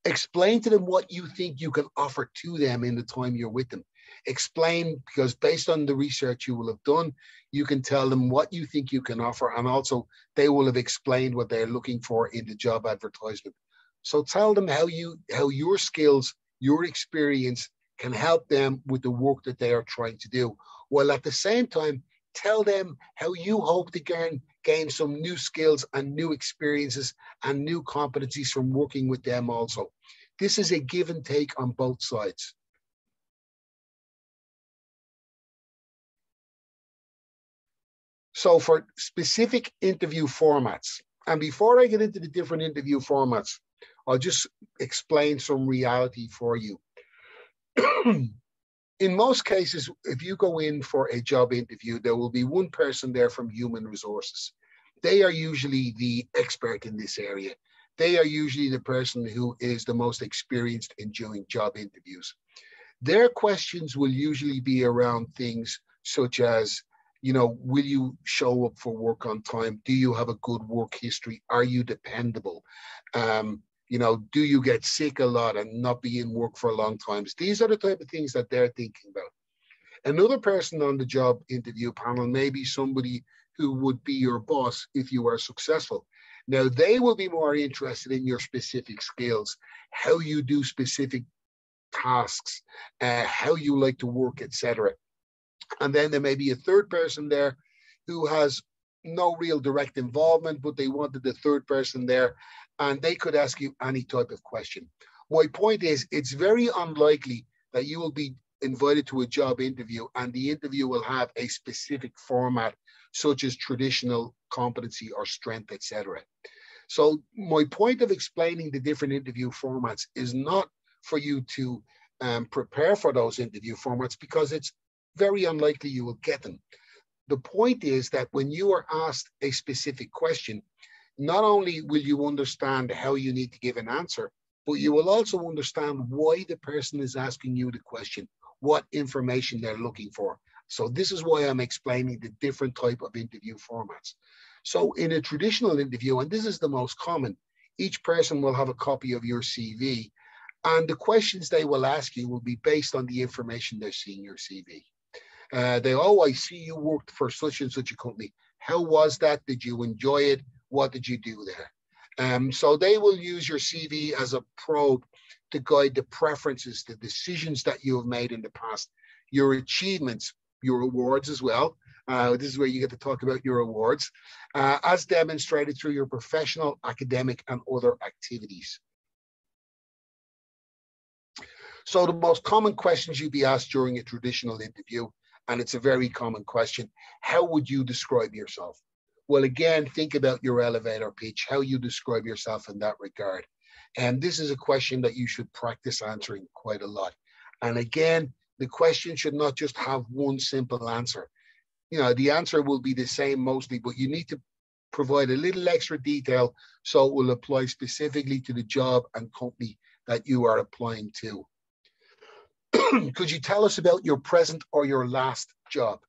Explain to them what you think you can offer to them in the time you're with them. Explain, because based on the research you will have done, you can tell them what you think you can offer, and also they will have explained what they're looking for in the job advertisement. So tell them how your skills, your experience can help them with the work that they are trying to do, while at the same time tell them how you hope to gain some new skills and new experiences and new competencies from working with them also. This is a give and take on both sides. So for specific interview formats, and before I get into the different interview formats, I'll just explain some reality for you. In most cases, if you go in for a job interview, there will be one person there from human resources. They are usually the expert in this area. They are usually the person who is the most experienced in doing job interviews. Their questions will usually be around things such as, will you show up for work on time? Do you have a good work history? Are you dependable? Do you get sick a lot and not be in work for long times? These are the type of things that they're thinking about. Another person on the job interview panel may be somebody who would be your boss if you are successful. Now, they will be more interested in your specific skills, how you do specific tasks, how you like to work, etc. And then there may be a third person there who has no real direct involvement, but they wanted the third person there, and they could ask you any type of question. My point is, it's very unlikely that you will be invited to a job interview and the interview will have a specific format, such as traditional competency or strength, etc. So my point of explaining the different interview formats is not for you to prepare for those interview formats, because it's very unlikely you will get them. The point is that when you are asked a specific question, not only will you understand how you need to give an answer, but you will also understand why the person is asking you the question, what information they're looking for. So this is why I'm explaining the different type of interview formats. So in a traditional interview, and this is the most common, each person will have a copy of your CV, and the questions they will ask you will be based on the information they see in your CV. I see you worked for such and such a company. How was that? Did you enjoy it? What did you do there? So they will use your CV as a probe to guide the preferences, the decisions that you have made in the past, your achievements, your awards as well. This is where you get to talk about your awards, as demonstrated through your professional, academic, and other activities. So the most common questions you'd be asked during a traditional interview, and it's a very common question, how would you describe yourself? Well, again, think about your elevator pitch, how you describe yourself in that regard. And this is a question that you should practice answering quite a lot. And again, the question should not just have one simple answer. The answer will be the same mostly, but you need to provide a little extra detail so it will apply specifically to the job and company that you are applying to. Could you tell us about your present or your last job?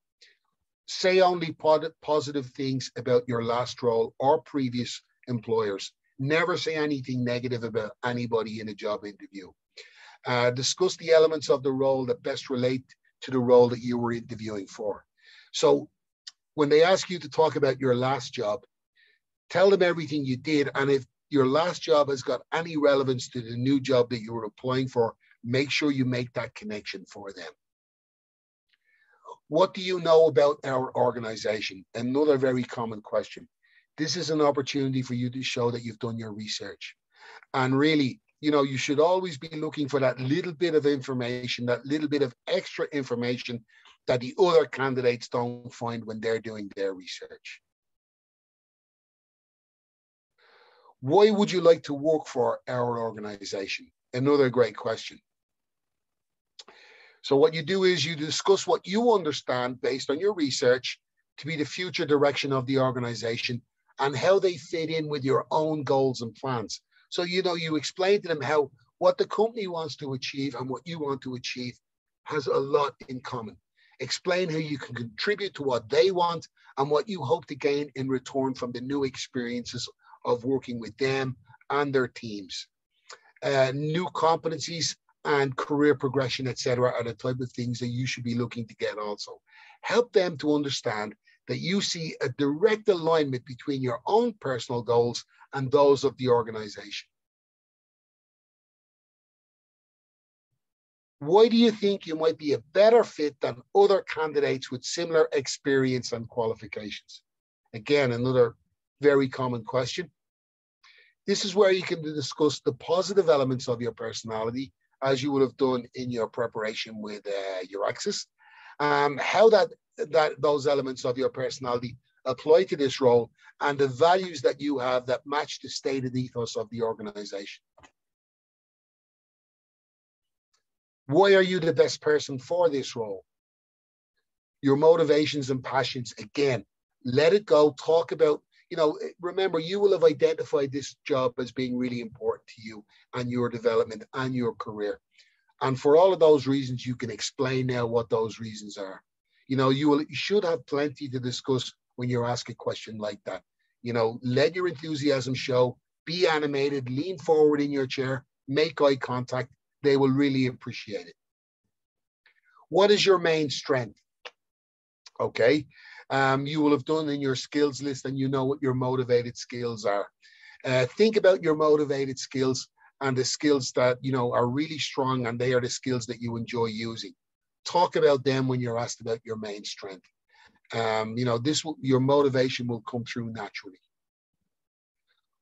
Say only positive things about your last role or previous employers. Never say anything negative about anybody in a job interview. Discuss the elements of the role that best relate to the role that you were interviewing for. So when they ask you to talk about your last job, tell them everything you did. And if your last job has got any relevance to the new job that you were applying for, make sure you make that connection for them. What do you know about our organization? Another very common question. This is an opportunity for you to show that you've done your research. And really, you should always be looking for that little bit of information, that little bit of extra information that the other candidates don't find when they're doing their research. Why would you like to work for our organization? Another great question. So what you do is you discuss what you understand based on your research to be the future direction of the organization and how they fit in with your own goals and plans. So, you explain to them how what the company wants to achieve and what you want to achieve has a lot in common. Explain how you can contribute to what they want and what you hope to gain in return from the new experiences of working with them and their teams. New competencies and career progression, etc., are the type of things that you should be looking to get also. Help them to understand that you see a direct alignment between your own personal goals and those of the organization. Why do you think you might be a better fit than other candidates with similar experience and qualifications? Again, another very common question. This is where you can discuss the positive elements of your personality, as you would have done in your preparation with your Axis, how those elements of your personality apply to this role, and the values that you have that match the stated ethos of the organization. Why are you the best person for this role? Your motivations and passions, again, let it go. Talk about, remember, you will have identified this job as being really important to you and your development and your career. And for all of those reasons, you can explain now what those reasons are. You should have plenty to discuss when you're asked a question like that. Let your enthusiasm show, be animated, lean forward in your chair, make eye contact. They will really appreciate it. What is your main strength? Okay. You will have done in your skills list, and you know what your motivated skills are. Think about your motivated skills and the skills that, are really strong, and they are the skills that you enjoy using. Talk about them when you're asked about your main strength. Your motivation will come through naturally.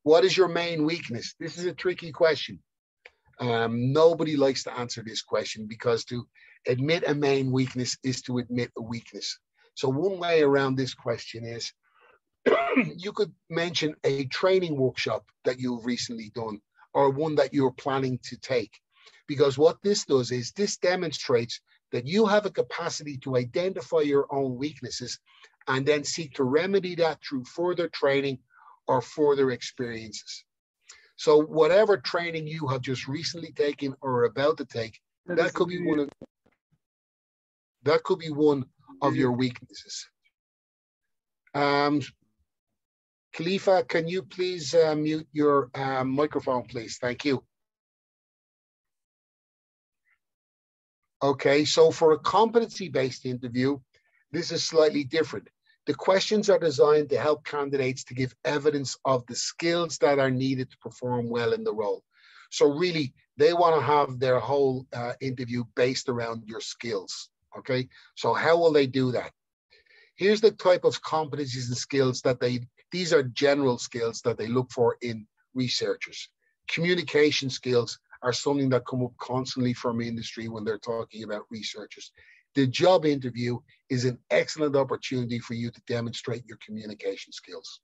What is your main weakness? This is a tricky question. Nobody likes to answer this question, because to admit a main weakness is to admit a weakness. So one way around this question is you could mention a training workshop that you've recently done, or one that you're planning to take. Because what this does is this demonstrates that you have a capacity to identify your own weaknesses and then seek to remedy that through further training or further experiences. So whatever training you have just recently taken or are about to take, that could be one of your weaknesses. Khalifa, can you please mute your microphone, please? Thank you. Okay, so for a competency-based interview, this is slightly different. The questions are designed to help candidates to give evidence of the skills that are needed to perform well in the role. So really, they want to have their whole interview based around your skills, okay? So how will they do that? Here's the type of competencies and skills that these are general skills that they look for in researchers. Communication skills are something that come up constantly from industry when they're talking about researchers. The job interview is an excellent opportunity for you to demonstrate your communication skills.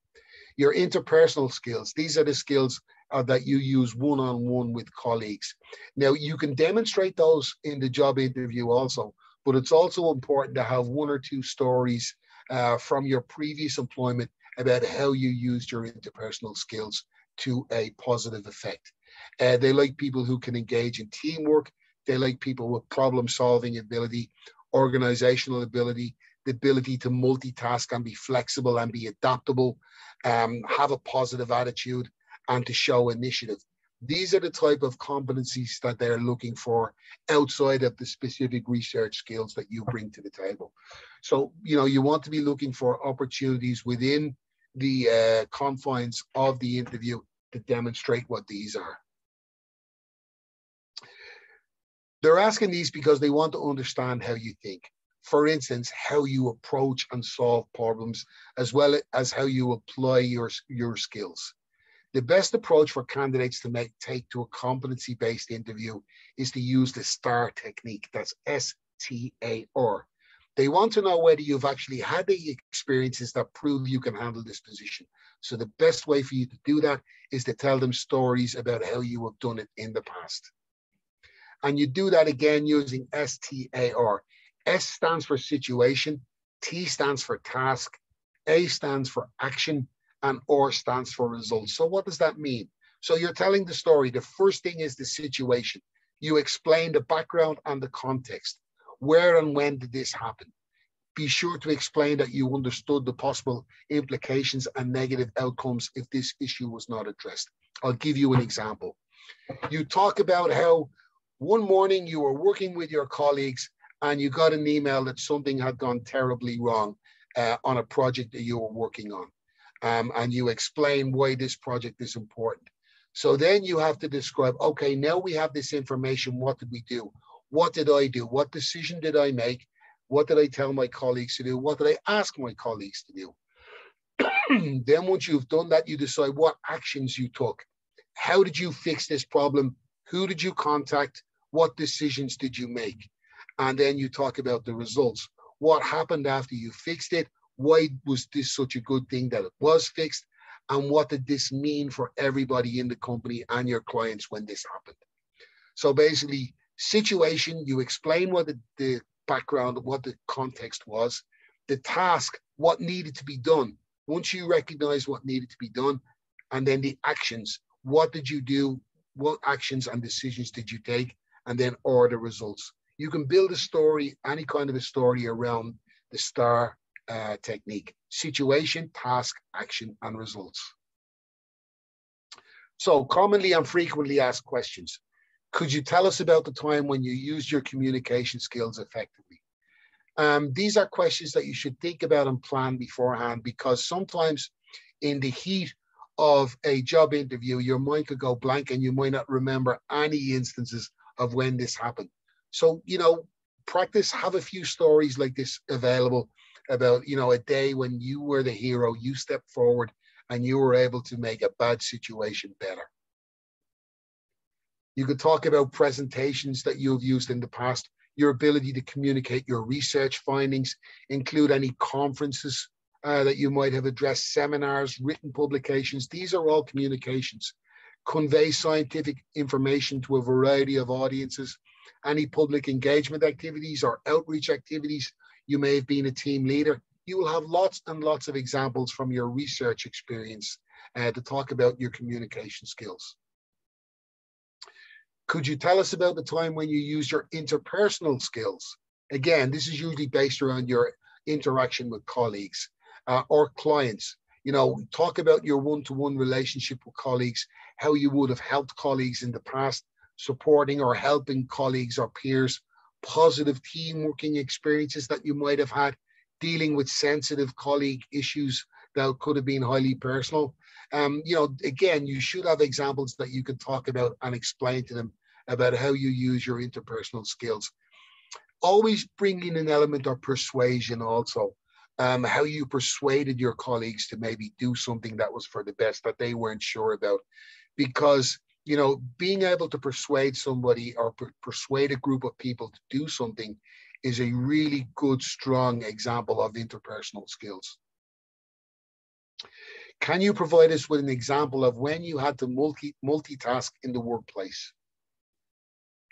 Your interpersonal skills, these are the skills that you use one-on-one with colleagues. Now, you can demonstrate those in the job interview also, but it's also important to have one or two stories from your previous employment about how you used your interpersonal skills to a positive effect. They like people who can engage in teamwork. They like people with problem-solving ability, organizational ability, the ability to multitask and be flexible and be adaptable, have a positive attitude, and to show initiative. These are the type of competencies that they're looking for outside of the specific research skills that you bring to the table. So, you want to be looking for opportunities within the confines of the interview to demonstrate what these are. They're asking these because they want to understand how you think. For instance, how you approach and solve problems, as well as how you apply your skills. The best approach for candidates to take to a competency-based interview is to use the STAR technique. That's STAR. They want to know whether you've actually had the experiences that prove you can handle this position. So the best way for you to do that is to tell them stories about how you have done it in the past. And you do that again using STAR. S stands for situation, T stands for task, A stands for action, and R stands for results. So what does that mean? So you're telling the story. The first thing is the situation. You explain the background and the context. Where and when did this happen? Be sure to explain that you understood the possible implications and negative outcomes if this issue was not addressed. I'll give you an example. You talk about how One morning you were working with your colleagues and you got an email that something had gone terribly wrong on a project that you were working on. And you explain why this project is important. So then you have to describe, okay, now we have this information. What did we do? What did I do? What decision did I make? What did I tell my colleagues to do? What did I ask my colleagues to do? Then once you've done that, you decide what actions you took. How did you fix this problem? Who did you contact? What decisions did you make? And then you talk about the results. What happened after you fixed it? Why was this such a good thing that it was fixed? And what did this mean for everybody in the company and your clients when this happened? So basically, situation, you explain what the background, what the context was, the task, what needed to be done. Once you recognize what needed to be done, and then the actions, what did you do? What actions and decisions did you take? And then order results. You can build a story, any kind of a story around the STAR technique: situation, task, action, and results. So commonly and frequently asked questions. Could you tell us about the time when you used your communication skills effectively? These are questions that you should think about and plan beforehand, because sometimes in the heat of a job interview, your mind could go blank and you might not remember any instances of when this happened. So, practice, have a few stories like this available about, a day when you were the hero, you stepped forward and you were able to make a bad situation better. You could talk about presentations that you've used in the past, your ability to communicate your research findings, include any conferences that you might have addressed, seminars, written publications. These are all communications. Convey scientific information to a variety of audiences, any public engagement activities or outreach activities. You may have been a team leader. You will have lots and lots of examples from your research experience to talk about your communication skills. Could you tell us about the time when you used your interpersonal skills? Again, this is usually based around your interaction with colleagues or clients. Talk about your one-to-one relationship with colleagues, how you would have helped colleagues in the past, supporting or helping colleagues or peers, positive team working experiences that you might have had, dealing with sensitive colleague issues that could have been highly personal. Again, you should have examples that you can talk about and explain to them about how you use your interpersonal skills. Always bring in an element of persuasion also. How you persuaded your colleagues to maybe do something that was for the best that they weren't sure about. Because, being able to persuade somebody or persuade a group of people to do something is a really good, strong example of interpersonal skills. Can you provide us with an example of when you had to multitask in the workplace?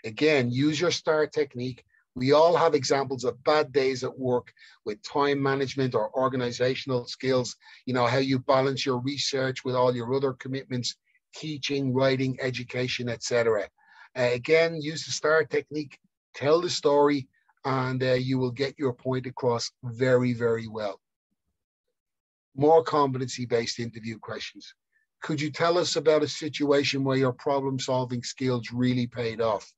Again, use your STAR technique. We all have examples of bad days at work with time management or organizational skills, how you balance your research with all your other commitments, teaching, writing, education, etc. Again, use the STAR technique, tell the story, and you will get your point across very, very well. More competency-based interview questions. Could you tell us about a situation where your problem-solving skills really paid off?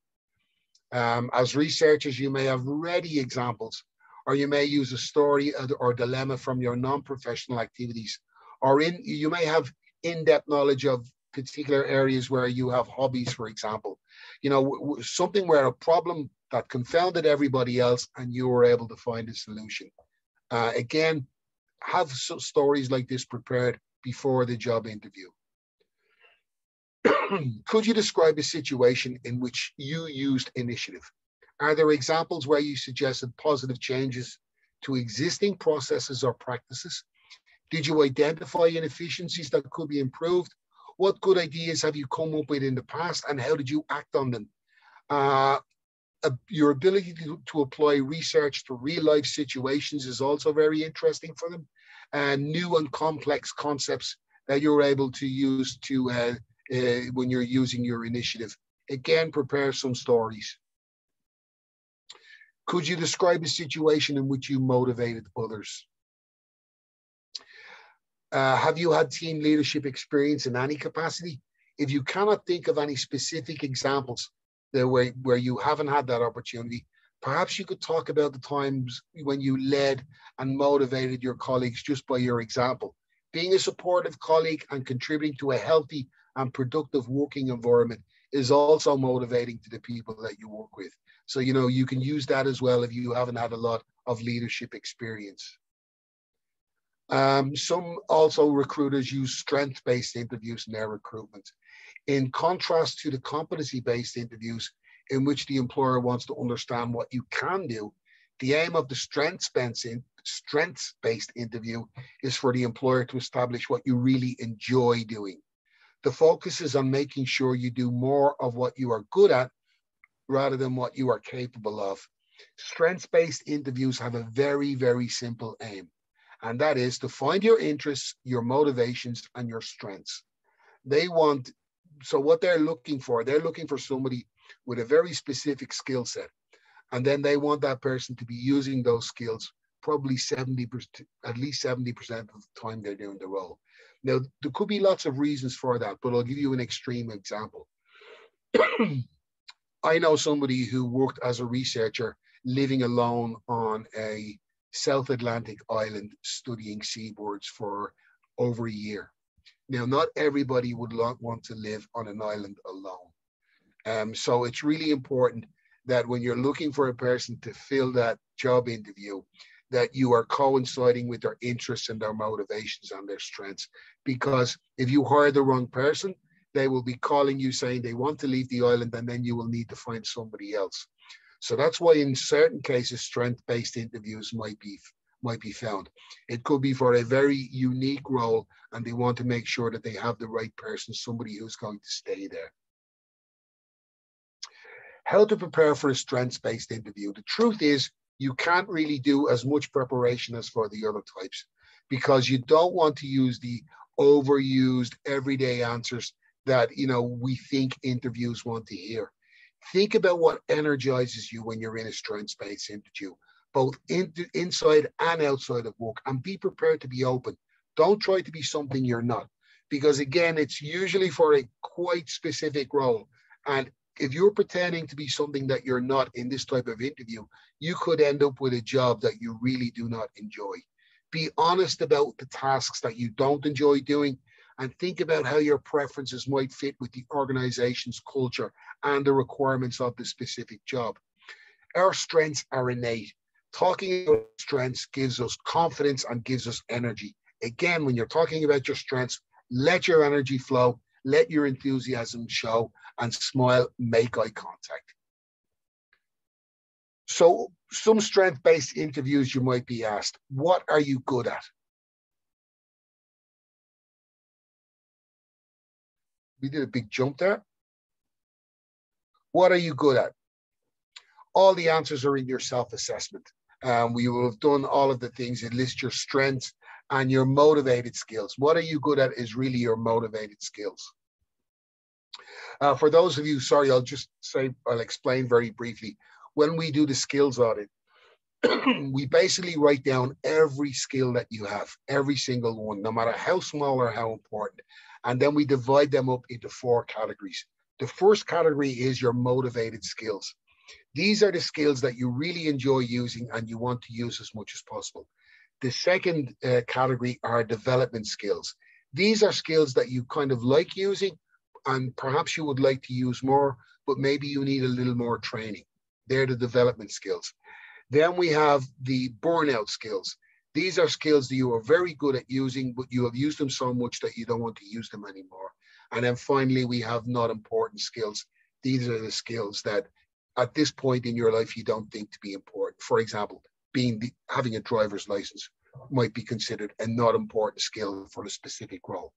As researchers, you may have ready examples, or you may use a story or dilemma from your non-professional activities, or you may have in-depth knowledge of particular areas where you have hobbies, for example. Something where a problem that confounded everybody else and you were able to find a solution. Again, have stories like this prepared before the job interview. Could you describe a situation in which you used initiative? Are there examples where you suggested positive changes to existing processes or practices? Did you identify inefficiencies that could be improved? What good ideas have you come up with in the past and how did you act on them? Your ability to apply research to real life situations is also very interesting for them. And new and complex concepts that you're able to use to when you're using your initiative. Again, prepare some stories. Could you describe a situation in which you motivated others? Have you had team leadership experience in any capacity? If you cannot think of any specific examples, where you haven't had that opportunity. Perhaps you could talk about the times when you led and motivated your colleagues just by your example. Being a supportive colleague and contributing to a healthy and productive working environment is also motivating to the people that you work with. So, you can use that as well if you haven't had a lot of leadership experience. Some also recruiters use strength-based interviews in their recruitment. In contrast to the competency-based interviews, in which the employer wants to understand what you can do, the aim of the strengths-based interview is for the employer to establish what you really enjoy doing. The focus is on making sure you do more of what you are good at rather than what you are capable of. Strengths-based interviews have a very, very simple aim, and that is to find your interests, your motivations, and your strengths. So what they're looking for somebody with a very specific skill set. And then they want that person to be using those skills probably at least 70% of the time they're doing the role. Now, there could be lots of reasons for that, but I'll give you an extreme example. I know somebody who worked as a researcher living alone on a South Atlantic island studying seabirds for over a year. Now, not everybody would want to live on an island alone. So it's really important that when you're looking for a person to fill that job interview, that you are coinciding with their interests and their motivations and their strengths. Because if you hire the wrong person, they will be calling you saying they want to leave the island, and then you will need to find somebody else. So that's why in certain cases, strength-based interviews might be found. It could be for a very unique role, and they want to make sure that they have the right person, somebody who's going to stay there. How to prepare for a strengths-based interview. The truth is, you can't really do as much preparation as for the other types, because you don't want to use the overused everyday answers that we think interviews want to hear. Think about what energizes you when you're in a strengths-based interview, both inside and outside of work, and be prepared to be open. Don't try to be something you're not, because again, it's usually for a quite specific role. And if you're pretending to be something that you're not in this type of interview, you could end up with a job that you really do not enjoy. Be honest about the tasks that you don't enjoy doing, and think about how your preferences might fit with the organization's culture and the requirements of the specific job. Our strengths are innate. Talking about strengths gives us confidence and gives us energy. Again, when you're talking about your strengths, let your energy flow, let your enthusiasm show, and smile, make eye contact. So some strength-based interviews, you might be asked, what are you good at? We did a big jump there. What are you good at? All the answers are in your self-assessment. We will have done all of the things and list your strengths and your motivated skills. What are you good at is really your motivated skills. For those of you, sorry, I'll explain very briefly. When we do the skills audit, we basically write down every skill that you have, every single one, no matter how small or how important. And then we divide them up into 4 categories. The first category is your motivated skills. These are the skills that you really enjoy using and you want to use as much as possible. The second category are development skills. These are skills that you kind of like using and perhaps you would like to use more, but maybe you need a little more training. They're the development skills. Then we have the burnout skills. These are skills that you are very good at using, but you have used them so much that you don't want to use them anymore. And then finally, we have not important skills. These are the skills that at this point in your life, you don't think to be important. For example, having a driver's license might be considered a not important skill for a specific role.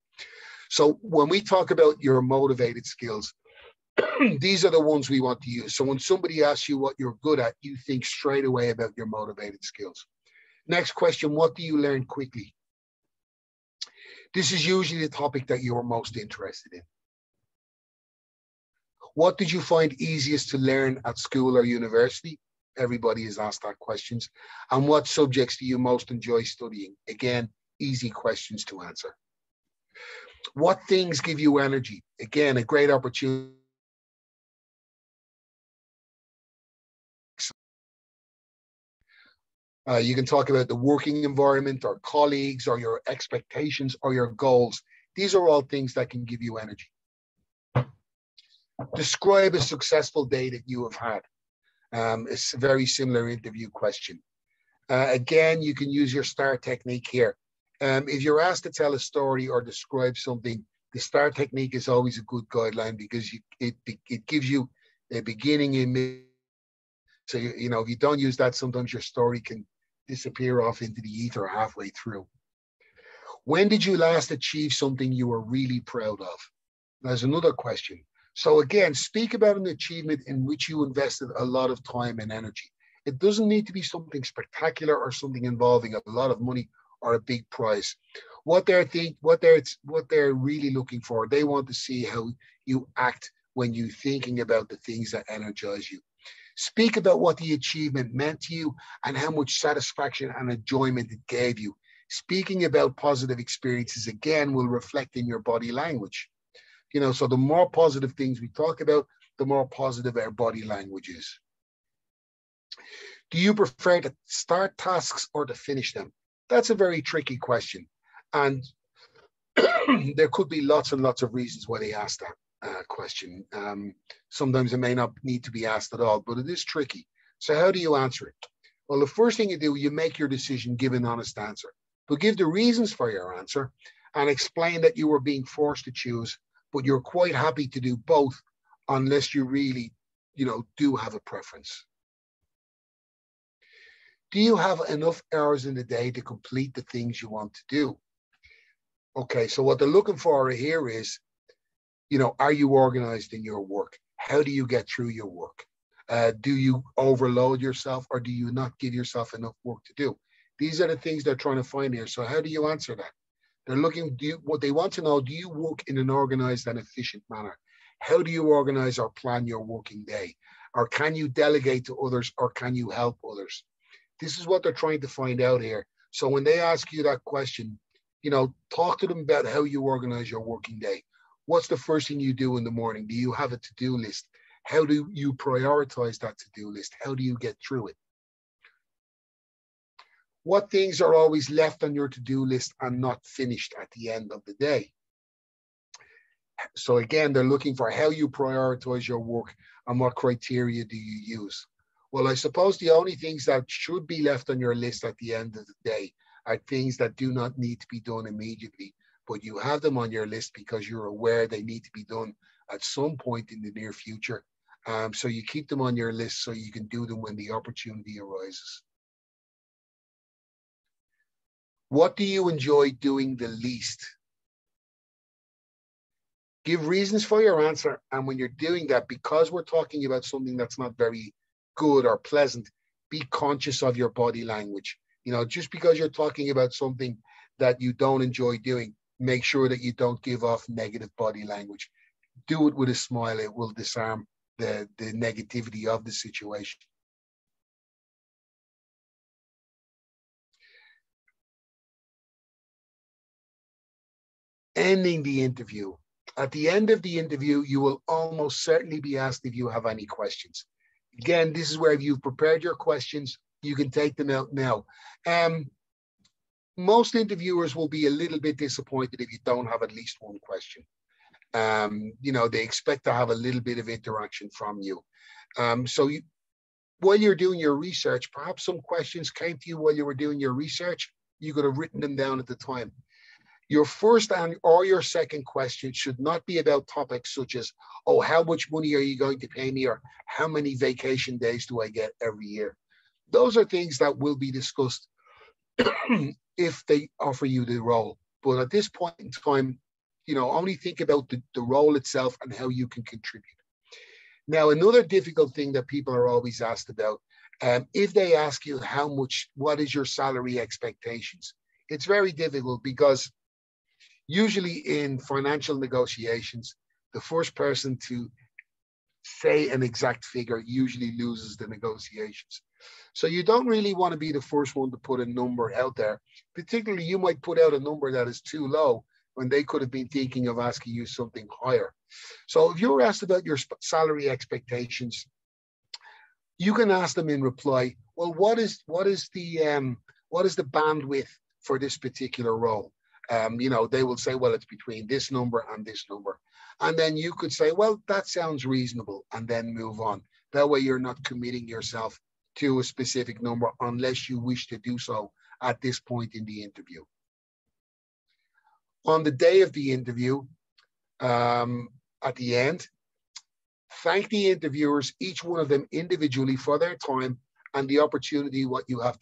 So when we talk about your motivated skills, these are the ones we want to use. So when somebody asks you what you're good at, you think straight away about your motivated skills. Next question, what do you learn quickly? This is usually the topic that you're most interested in. What did you find easiest to learn at school or university? Everybody has asked that questions. And what subjects do you most enjoy studying? Again, easy questions to answer. What things give you energy? Again, a great opportunity You can talk about the working environment or colleagues or your expectations or your goals. These are all things that can give you energy. Describe a successful day that you have had. It's a very similar interview question. Again, you can use your STAR technique here. If you're asked to tell a story or describe something, the STAR technique is always a good guideline because it gives you a beginning and mid. So, you know, if you don't use that, sometimes your story can disappear off into the ether halfway through. When did you last achieve something you were really proud of? There's another question. So again, speak about an achievement in which you invested a lot of time and energy. It doesn't need to be something spectacular or something involving a lot of money or a big prize. What they're really looking for, they want to see how you act when you're thinking about the things that energize you. Speak about what the achievement meant to you and how much satisfaction and enjoyment it gave you. Speaking about positive experiences, again, will reflect in your body language. You know, so the more positive things we talk about, the more positive our body language is. Do you prefer to start tasks or to finish them? That's a very tricky question. And there could be lots and lots of reasons why they ask that question. Sometimes it may not need to be asked at all, but it is tricky. So how do you answer it? Well, the first thing you do, you make your decision, give an honest answer, but give the reasons for your answer and explain that you were being forced to choose, but you're quite happy to do both unless you really, you know, do have a preference. Do you have enough hours in the day to complete the things you want to do? Okay, so what they're looking for here is, you know, are you organized in your work? How do you get through your work? Do you overload yourself or do you not give yourself enough work to do? These are the things they're trying to find here. So how do you answer that? They're looking, what they want to know, do you work in an organized and efficient manner? How do you organize or plan your working day? Or can you delegate to others or can you help others? This is what they're trying to find out here. So when they ask you that question, you know, talk to them about how you organize your working day. What's the first thing you do in the morning? Do you have a to-do list? How do you prioritize that to-do list? How do you get through it? What things are always left on your to-do list and not finished at the end of the day? So again, they're looking for how you prioritize your work and what criteria do you use? Well, I suppose the only things that should be left on your list at the end of the day are things that do not need to be done immediately, but you have them on your list because you're aware they need to be done at some point in the near future. So you keep them on your list so you can do them when the opportunity arises. What do you enjoy doing the least? Give reasons for your answer. And when you're doing that, because we're talking about something that's not very good or pleasant, be conscious of your body language. You know, just because you're talking about something that you don't enjoy doing, make sure that you don't give off negative body language. Do it with a smile. It will disarm the negativity of the situation. Ending the interview. At the end of the interview, you will almost certainly be asked if you have any questions. Again, this is where if you've prepared your questions, you can take them out now. Most interviewers will be a little bit disappointed if you don't have at least one question. You know, they expect to have a little bit of interaction from you. While you're doing your research, perhaps some questions came to you while you were doing your research. You could have written them down at the time. Your first or your second question should not be about topics such as, oh, how much money are you going to pay me? Or how many vacation days do I get every year? Those are things that will be discussed if they offer you the role. But at this point in time, you know, only think about the role itself and how you can contribute. Now, another difficult thing that people are always asked about, if they ask you what is your salary expectations? It's very difficult because usually in financial negotiations, the first person to say an exact figure usually loses the negotiations. So you don't really want to be the first one to put a number out there. Particularly, you might put out a number that is too low when they could have been thinking of asking you something higher. So if you're asked about your salary expectations, you can ask them in reply, well, what is the bandwidth for this particular role? You know, they will say, well, it's between this number and this number. And then you could say, well, that sounds reasonable, and then move on. That way you're not committing yourself to a specific number unless you wish to do so at this point in the interview. On the day of the interview, at the end, thank the interviewers, each one of them individually, for their time and the opportunity what you have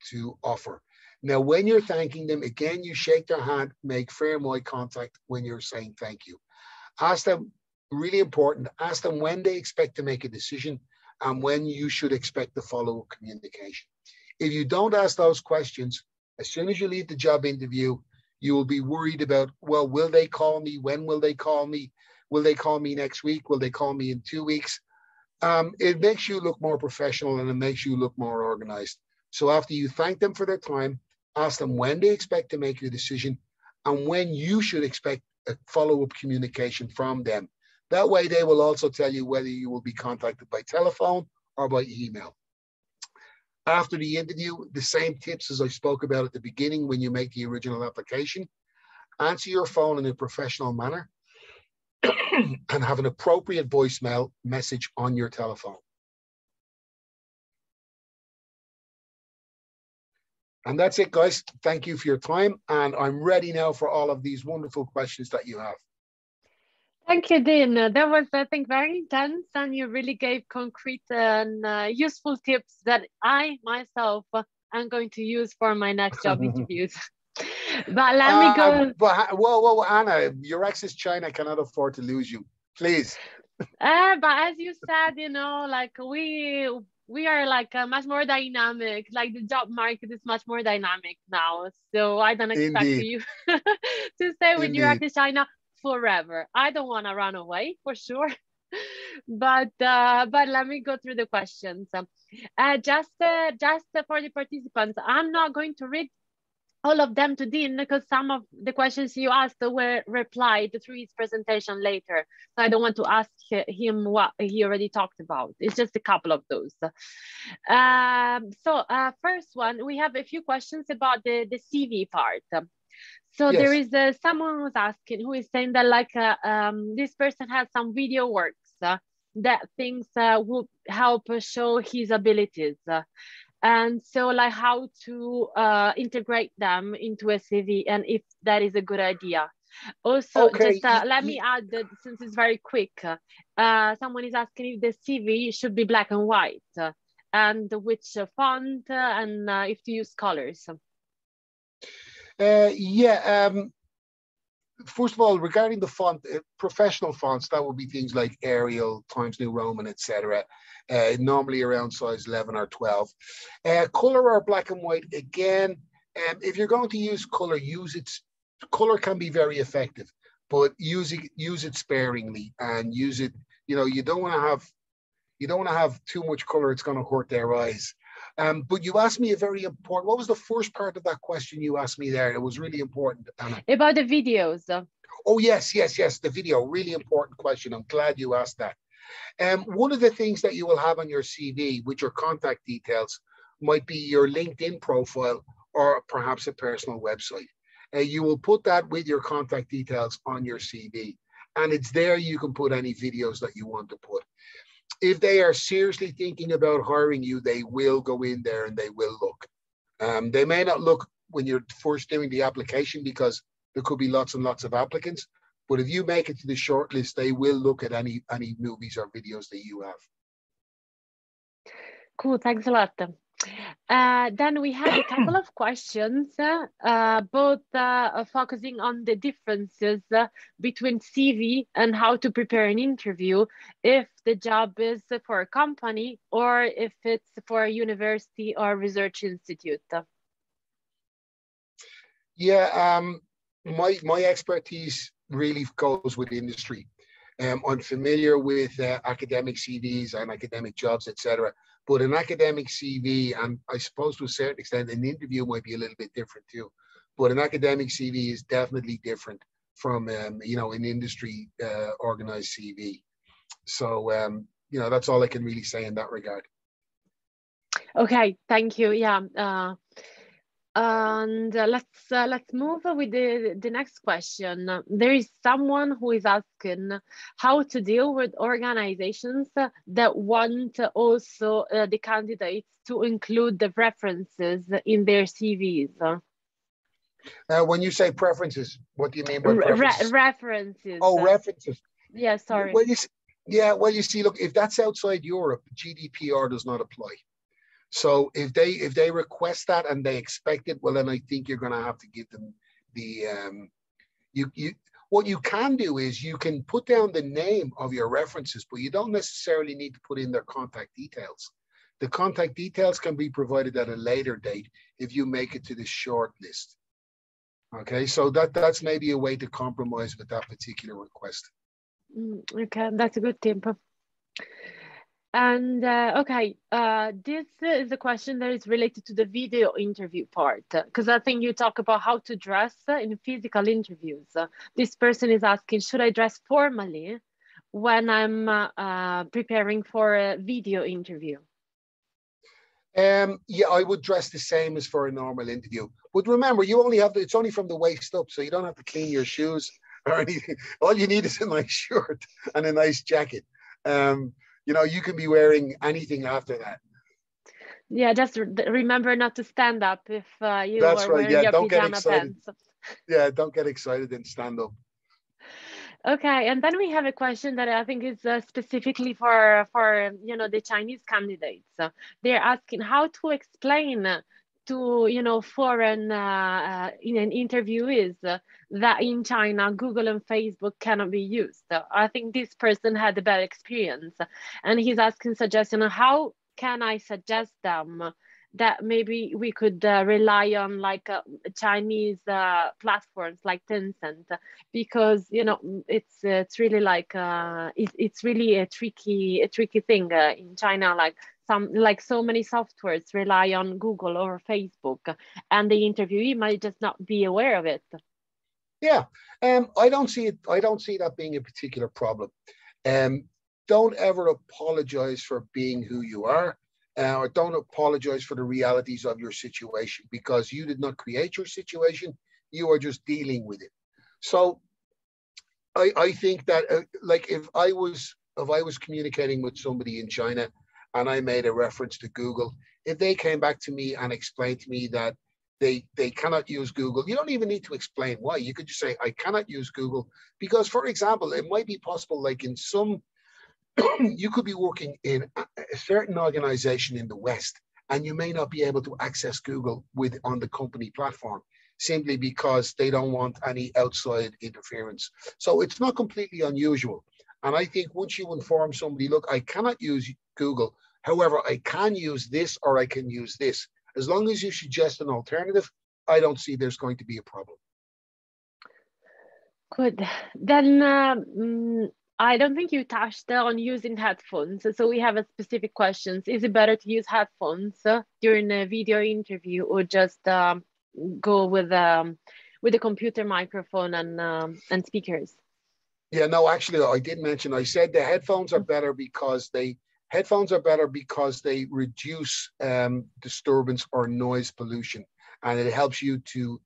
to offer. Now, when you're thanking them, again, you shake their hand, make firm eye contact when you're saying thank you. Ask them, really important, ask them when they expect to make a decision and when you should expect the follow-up communication. If you don't ask those questions, as soon as you leave the job interview, you will be worried about, well, will they call me? When will they call me? Will they call me next week? Will they call me in 2 weeks? It makes you look more professional and it makes you look more organized. So after you thank them for their time, ask them when they expect to make a decision and when you should expect a follow-up communication from them. That way they will also tell you whether you will be contacted by telephone or by email. After the interview, the same tips as I spoke about at the beginning when you make the original application. Answer your phone in a professional manner and have an appropriate voicemail message on your telephone. And that's it, guys. Thank you for your time. And I'm ready now for all of these wonderful questions that you have. Thank you, Dean. That was, I think, very intense, and you really gave concrete and useful tips that I myself am going to use for my next job interviews. But let me go. But whoa, Anna, your access China cannot afford to lose you. Please. But as you said, you know, like we are like much more dynamic. Like the job market is much more dynamic now. So I don't expect Indeed. you to stay with your Indeed. access China forever. I don't want to run away for sure. But let me go through the questions. Just for the participants, I'm not going to read all of them to Dean because some of the questions you asked were replied through his presentation later. So I don't want to ask him what he already talked about. It's just a couple of those. First one, we have a few questions about the CV part. So Yes. there is someone who's asking, who is saying that like this person has some video works that things will help show his abilities. And so like how to integrate them into a CV and if that is a good idea. Also, Okay. just let me add that since it's very quick, someone is asking if the CV should be black and white and which font and if to use colors. First of all, regarding the font, professional fonts, that would be things like Arial, Times New Roman, etc. Normally around size 11 or 12. Color or black and white, again, if you're going to use color, use it. Color can be very effective, but use it sparingly and use it. You know, you don't want to have too much color; it's going to hurt their eyes. But you asked me a very important. What was the first part of that question you asked me there? It was really important, Anna. About the videos. Oh yes, the video. Really important question. I'm glad you asked that. One of the things that you will have on your CV with your contact details might be your LinkedIn profile or perhaps a personal website. You will put that with your contact details on your CV, and it's there you can put any videos that you want to put. If they are seriously thinking about hiring you, they will go in there and they will look. They may not look when you're first doing the application because there could be lots and lots of applicants. But if you make it to the shortlist, they will look at any movies or videos that you have. Cool, thanks a lot. Then we had a couple of questions, both focusing on the differences between CV and how to prepare an interview, if the job is for a company or if it's for a university or research institute. Yeah, my expertise really goes with industry. I'm familiar with academic CVs and academic jobs, etc. But an academic CV, and I suppose to a certain extent, an interview might be a little bit different too. But an academic CV is definitely different from, an industry organized CV. So, that's all I can really say in that regard. Okay, thank you. Yeah. And let's move with the next question. There is someone who is asking how to deal with organizations that want also the candidates to include the references in their CVs. When you say preferences, what do you mean by preferences? References. Oh, references. Yeah, sorry. Well, yeah, well, you see, look, if that's outside Europe, GDPR does not apply. So if they request that and they expect it, well, then I think you're going to have to give them the you what you can do is you can put down the name of your references, but you don't necessarily need to put in their contact details. The contact details can be provided at a later date if you make it to the short list. Okay, so that's maybe a way to compromise with that particular request. Okay, that's a good tip. And okay, this is a question that is related to the video interview part, because I think you talk about how to dress in physical interviews. This person is asking, should I dress formally when I'm preparing for a video interview? Yeah, I would dress the same as for a normal interview. But remember, you only have it's only from the waist up, so you don't have to clean your shoes or anything. All you need is a nice shirt and a nice jacket. You know, you can be wearing anything after that. Yeah, just remember not to stand up if you That's are right. wearing Yeah, your don't get pajama excited. pants. Yeah, don't get excited and stand up. Okay, and then we have a question that I think is specifically for the Chinese candidates. They're asking how to explain to foreign in an interview is that in China Google and Facebook cannot be used. I think this person had a bad experience, and he's asking suggestion on how can I suggest them that maybe we could rely on like Chinese platforms like Tencent, because it's really like it's really a tricky thing in China. Like so many softwares rely on Google or Facebook, and the interviewee might just not be aware of it. Yeah, I don't see it. I don't see that being a particular problem. Um, don't ever apologize for being who you are, or don't apologize for the realities of your situation because you did not create your situation. You are just dealing with it. So I think that like if I was communicating with somebody in China and I made a reference to Google, if they came back to me and explained to me that they cannot use Google, you don't even need to explain why. You could just say I cannot use Google because, for example, it might be possible like in some you could be working in a certain organization in the West and you may not be able to access Google with on the company platform simply because they don't want any outside interference. So it's not completely unusual. And I think once you inform somebody, look, I cannot use Google. However, I can use this or I can use this. As long as you suggest an alternative, I don't see there's going to be a problem. Good. Then I don't think you touched on using headphones. So we have a specific questions. Is it better to use headphones during a video interview or just go with the computer microphone and speakers? Yeah, no, actually, I did mention, I said the headphones are better because they reduce disturbance or noise pollution, and it helps you to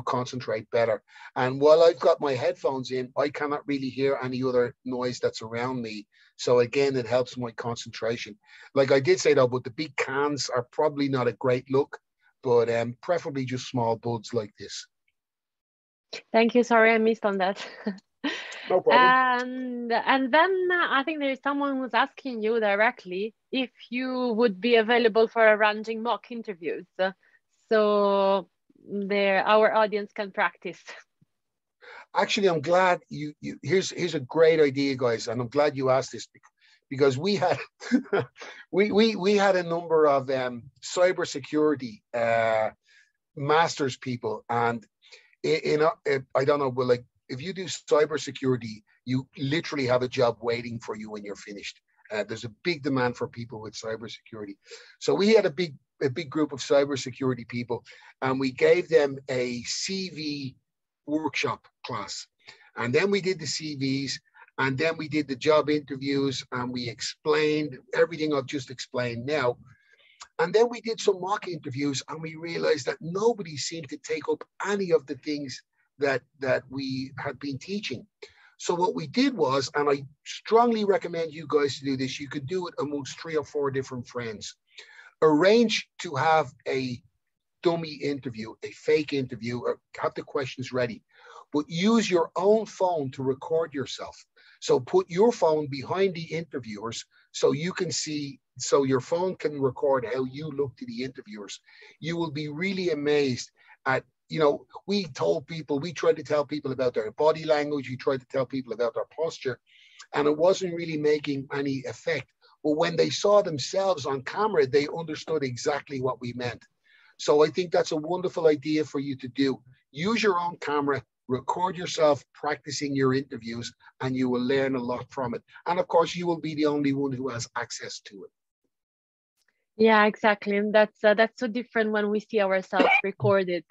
concentrate better. And while I've got my headphones in, I cannot really hear any other noise that's around me. So again, it helps my concentration. Like I did say though, but the big cans are probably not a great look, but preferably just small buds like this. Thank you. Sorry, I missed on that. No problem. And then I think there is someone who's asking you directly if you would be available for arranging mock interviews, so our audience can practice. Actually, I'm glad here's a great idea, guys, and I'm glad you asked this because we had we had a number of cybersecurity masters people, and I don't know, but like if you do cybersecurity, you literally have a job waiting for you when you're finished. There's a big demand for people with cybersecurity, so we had a big group of cybersecurity people, and we gave them a CV workshop class, and then we did the CVs, And then we did the job interviews and we explained everything I've just explained now. And then we did some mock interviews and we realized that nobody seemed to take up any of the things that we had been teaching. So what we did was, and I strongly recommend you guys to do this, you could do it amongst 3 or 4 different friends. Arrange to have a dummy interview, a fake interview, or have the questions ready, but use your own phone to record yourself. So put your phone behind the interviewers so you can see, so your phone can record how you look to the interviewers. You will be really amazed at, you know, we tried to tell people about their body language, we tried to tell people about their posture, and it wasn't really making any effect. But when they saw themselves on camera, they understood exactly what we meant. So I think that's a wonderful idea for you to do. Use your own camera, record yourself practicing your interviews, and you will learn a lot from it. And of course, you will be the only one who has access to it. Yeah, exactly. And that's so different when we see ourselves recorded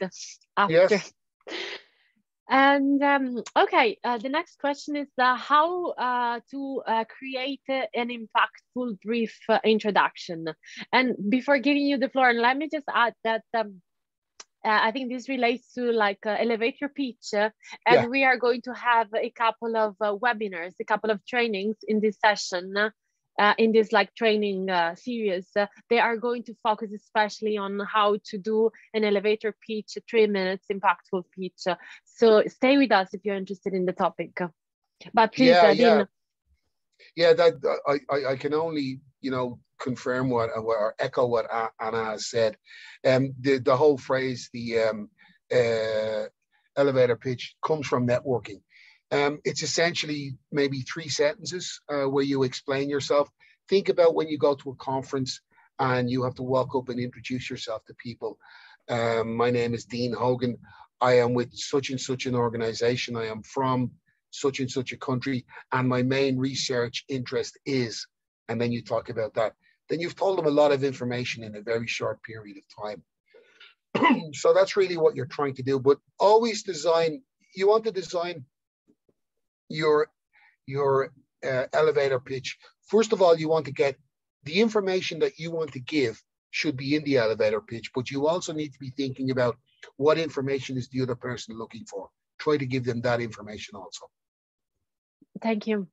after. Yes. And okay, the next question is how to create an impactful brief introduction. And before giving you the floor, and let me just add that I think this relates to like elevator pitch, and we are going to have a couple of webinars, a couple of trainings in this session. In this like training series, they are going to focus especially on how to do an elevator pitch, 3 minutes impactful pitch. So stay with us if you're interested in the topic. But please, Dean. Yeah, that I can only, you know, confirm or echo what Anna has said. The whole phrase, the elevator pitch, comes from networking. It's essentially maybe 3 sentences where you explain yourself. Think about when you go to a conference and you have to walk up and introduce yourself to people. My name is Dean Hogan. I am with such and such an organization. I am from such and such a country, and my main research interest is, and then you talk about that. Then you've told them a lot of information in a very short period of time. So that's really what you're trying to do. But always you want to design your elevator pitch. First of all, you want to get the information that you want to give should be in the elevator pitch, but you also need to be thinking about what information is the other person looking for. Try to give them that information also. Thank you.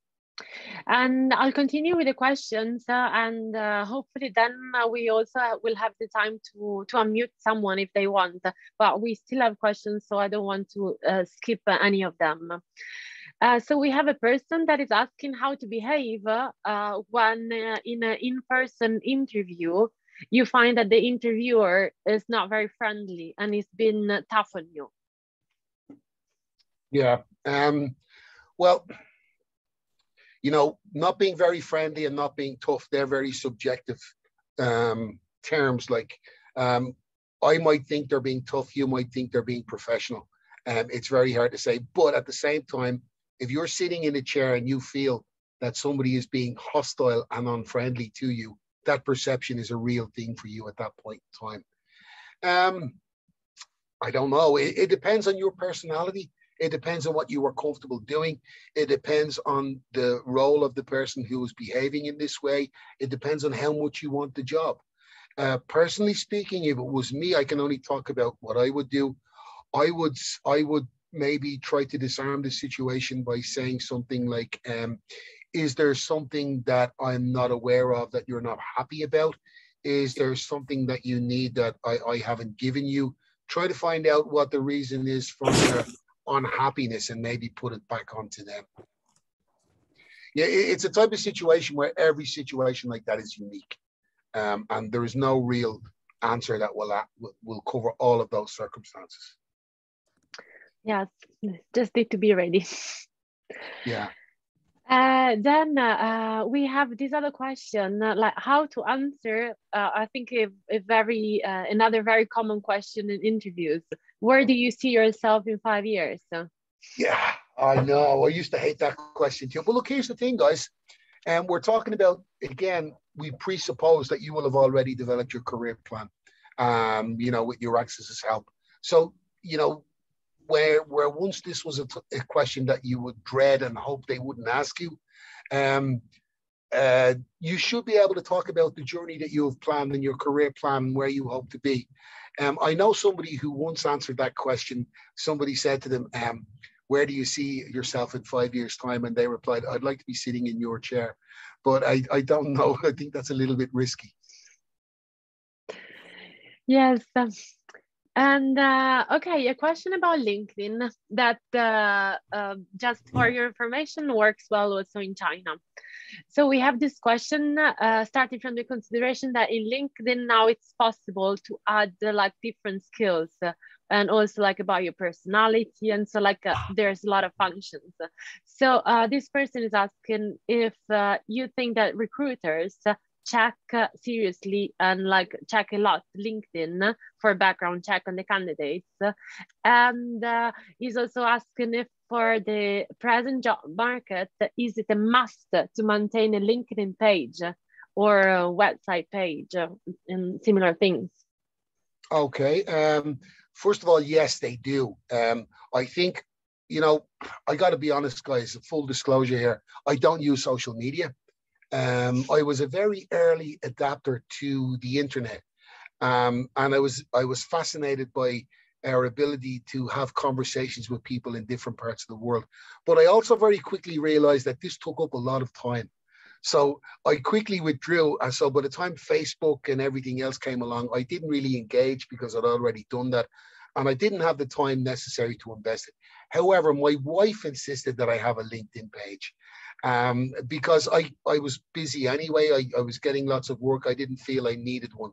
And I'll continue with the questions, and hopefully then we also will have the time to unmute someone if they want, but we still have questions, so I don't want to skip any of them. So we have a person that is asking how to behave when in an in-person interview, you find that the interviewer is not very friendly and it's been tough on you. Yeah. Well, you know, not being very friendly and not being tough, they're very subjective terms. Like, I might think they're being tough, you might think they're being professional. It's very hard to say, but at the same time, if you're sitting in a chair and you feel that somebody is being hostile and unfriendly to you, that perception is a real thing for you at that point in time. I don't know. It depends on your personality. It depends on what you are comfortable doing. It depends on the role of the person who is behaving in this way. It depends on how much you want the job. Personally speaking, if it was me, I can only talk about what I would do. I would maybe try to disarm the situation by saying something like, is there something that I'm not aware of that you're not happy about? Is there something that you need that I haven't given you? Try to find out what the reason is for their unhappiness and maybe put it back onto them. Yeah, it's a type of situation where every situation like that is unique. And there is no real answer that will cover all of those circumstances. Yes, just need to be ready. Yeah. Then we have this other question, like how to answer. I think another very common question in interviews. Where do you see yourself in 5 years? Yeah, I know. I used to hate that question too. But look, here's the thing, guys. And we're talking about, again, we presuppose that you will have already developed your career plan, you know, with your Access's help. So, you know, where once this was a question that you would dread and hope they wouldn't ask you, you should be able to talk about the journey that you have planned and your career plan and where you hope to be. I know somebody who once answered that question. Somebody said to them, where do you see yourself in 5 years' time? And they replied, I'd like to be sitting in your chair. But I don't know. I think that's a little bit risky. Yes. And okay, a question about LinkedIn that just for your information works well also in China. So we have this question starting from the consideration that in LinkedIn now it's possible to add like different skills and also like about your personality, and so like there's a lot of functions. So this person is asking if you think that recruiters check seriously and like check a lot LinkedIn for background check on the candidates, and he's also asking if for the present job market, is it a must to maintain a LinkedIn page or a website page and similar things? Okay. First of all, yes, they do. I think, you know, I got to be honest, guys, full disclosure here. I don't use social media. I was a very early adapter to the internet, and I was fascinated by our ability to have conversations with people in different parts of the world. But I also very quickly realized that this took up a lot of time. So I quickly withdrew. And so by the time Facebook and everything else came along, I didn't really engage because I'd already done that. And I didn't have the time necessary to invest it. However, my wife insisted that I have a LinkedIn page. Because I was busy anyway. I was getting lots of work. I didn't feel I needed one.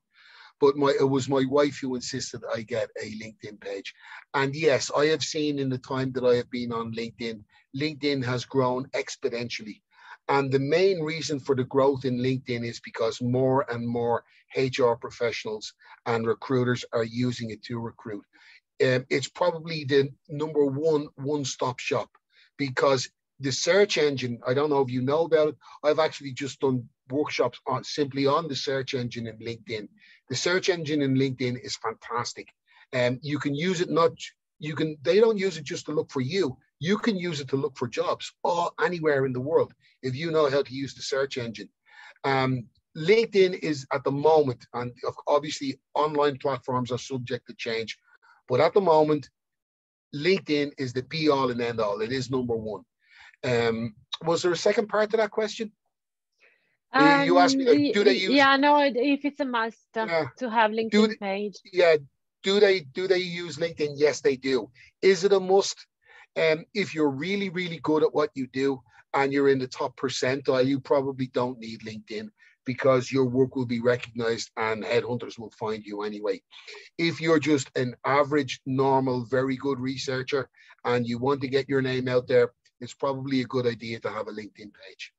But it was my wife who insisted I get a LinkedIn page. And yes, I have seen in the time that I have been on LinkedIn, LinkedIn has grown exponentially. And the main reason for the growth in LinkedIn is because more and more HR professionals and recruiters are using it to recruit. It's probably the number one-stop shop, because the search engine, I don't know if you know about it, I've actually just done workshops simply on the search engine in LinkedIn. The search engine in LinkedIn is fantastic. You can use it they don't use it just to look for you. You can use it to look for jobs anywhere in the world if you know how to use the search engine. LinkedIn is at the moment, and obviously online platforms are subject to change, but at the moment, LinkedIn is the be all and end all. It is number one. Was there a second part to that question? You asked me, like, do they use? Yeah, no, if it's a must to have LinkedIn page. Yeah, do they use LinkedIn? Yes, they do. Is it a must? If you're really, really good at what you do and you're in the top percentile, you probably don't need LinkedIn, because your work will be recognized and headhunters will find you anyway. If you're just an average, normal, very good researcher and you want to get your name out there, it's probably a good idea to have a LinkedIn page.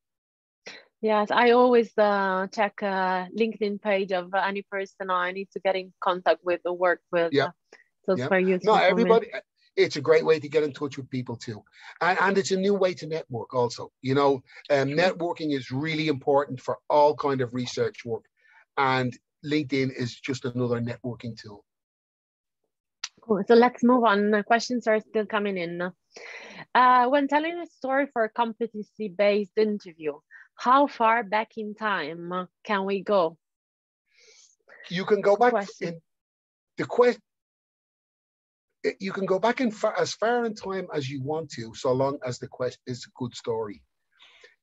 Yes, I always check a LinkedIn page of any person I need to get in contact with or work with. Yeah. So it's very useful. Not everybody. It's a great way to get in touch with people too. And it's a new way to network also. You know, networking is really important for all kind of research work. And LinkedIn is just another networking tool. Cool. So let's move on. Questions are still coming in. When telling a story for a competency-based interview, how far back in time can we go? You can go back in the question. You can go back as far in time as you want to, so long as the question is a good story.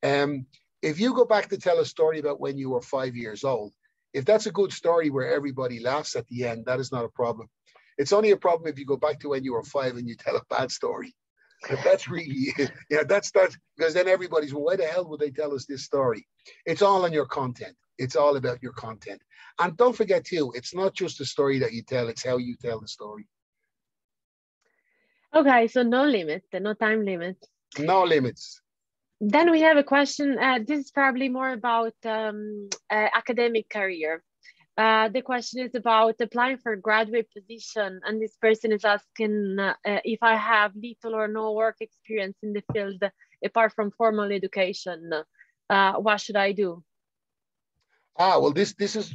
If you go back to tell a story about when you were 5 years old, if that's a good story where everybody laughs at the end, that is not a problem. It's only a problem if you go back to when you were 5 and you tell a bad story. That's really, that's because then everybody's, well, why the hell would they tell us this story? It's all on your content. It's all about your content. And don't forget too, it's not just the story that you tell, it's how you tell the story. Okay, so no limit, no time limit. No limits. Then we have a question. This is probably more about academic career. The question is about applying for a graduate position, and this person is asking if I have little or no work experience in the field apart from formal education, what should I do? Well, this is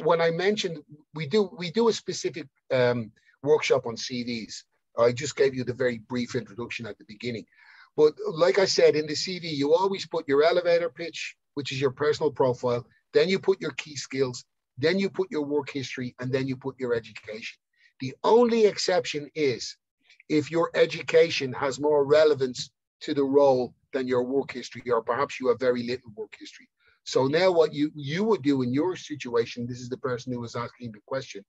when I mentioned we do a specific workshop on CVs. I just gave you the very brief introduction at the beginning. But like I said, in the CV, you always put your elevator pitch, which is your personal profile. Then you put your key skills. Then you put your work history, and then you put your education. The only exception is if your education has more relevance to the role than your work history, or perhaps you have very little work history. So now what you would do in your situation, this is the person who was asking the question,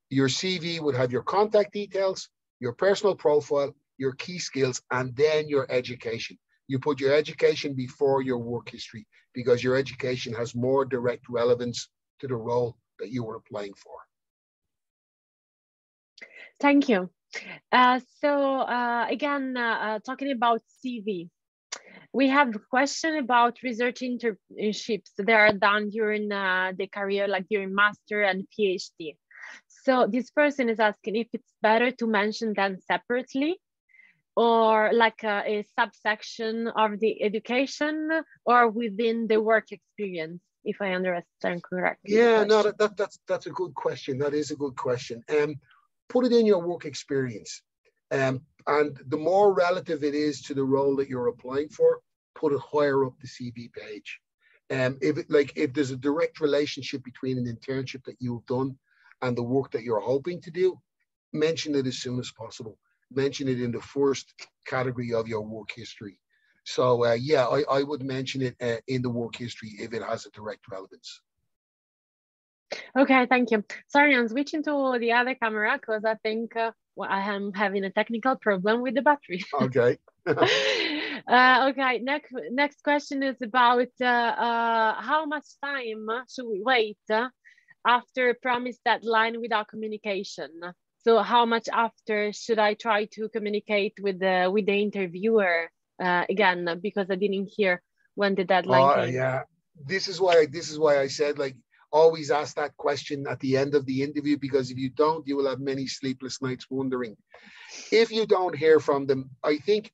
your CV would have your contact details, your personal profile, your key skills, and then your education. You put your education before your work history because your education has more direct relevance to the role that you were applying for. Thank you. Again, talking about CV, we have a question about research internships that are done during the career, like during master and PhD. So this person is asking if it's better to mention them separately or like a subsection of the education or within the work experience, if I understand correctly. Yeah, no, that's a good question. That is a good question. Put it in your work experience. And the more relative it is to the role that you're applying for, put it higher up the CV page. If there's a direct relationship between an internship that you've done and the work that you're hoping to do, mention it as soon as possible. Mention it in the first category of your work history. So yeah, I would mention it in the work history if it has a direct relevance. Okay, thank you. Sorry, I'm switching to the other camera because I think I am having a technical problem with the battery. Okay. Okay, next question is about how much time should we wait after a promised deadline without communication? So how much after should I try to communicate with the interviewer again, because I didn't hear when the deadline came. Yeah, this is why I said, like, always ask that question at the end of the interview, because if you don't, you will have many sleepless nights wondering. If you don't hear from them, I think,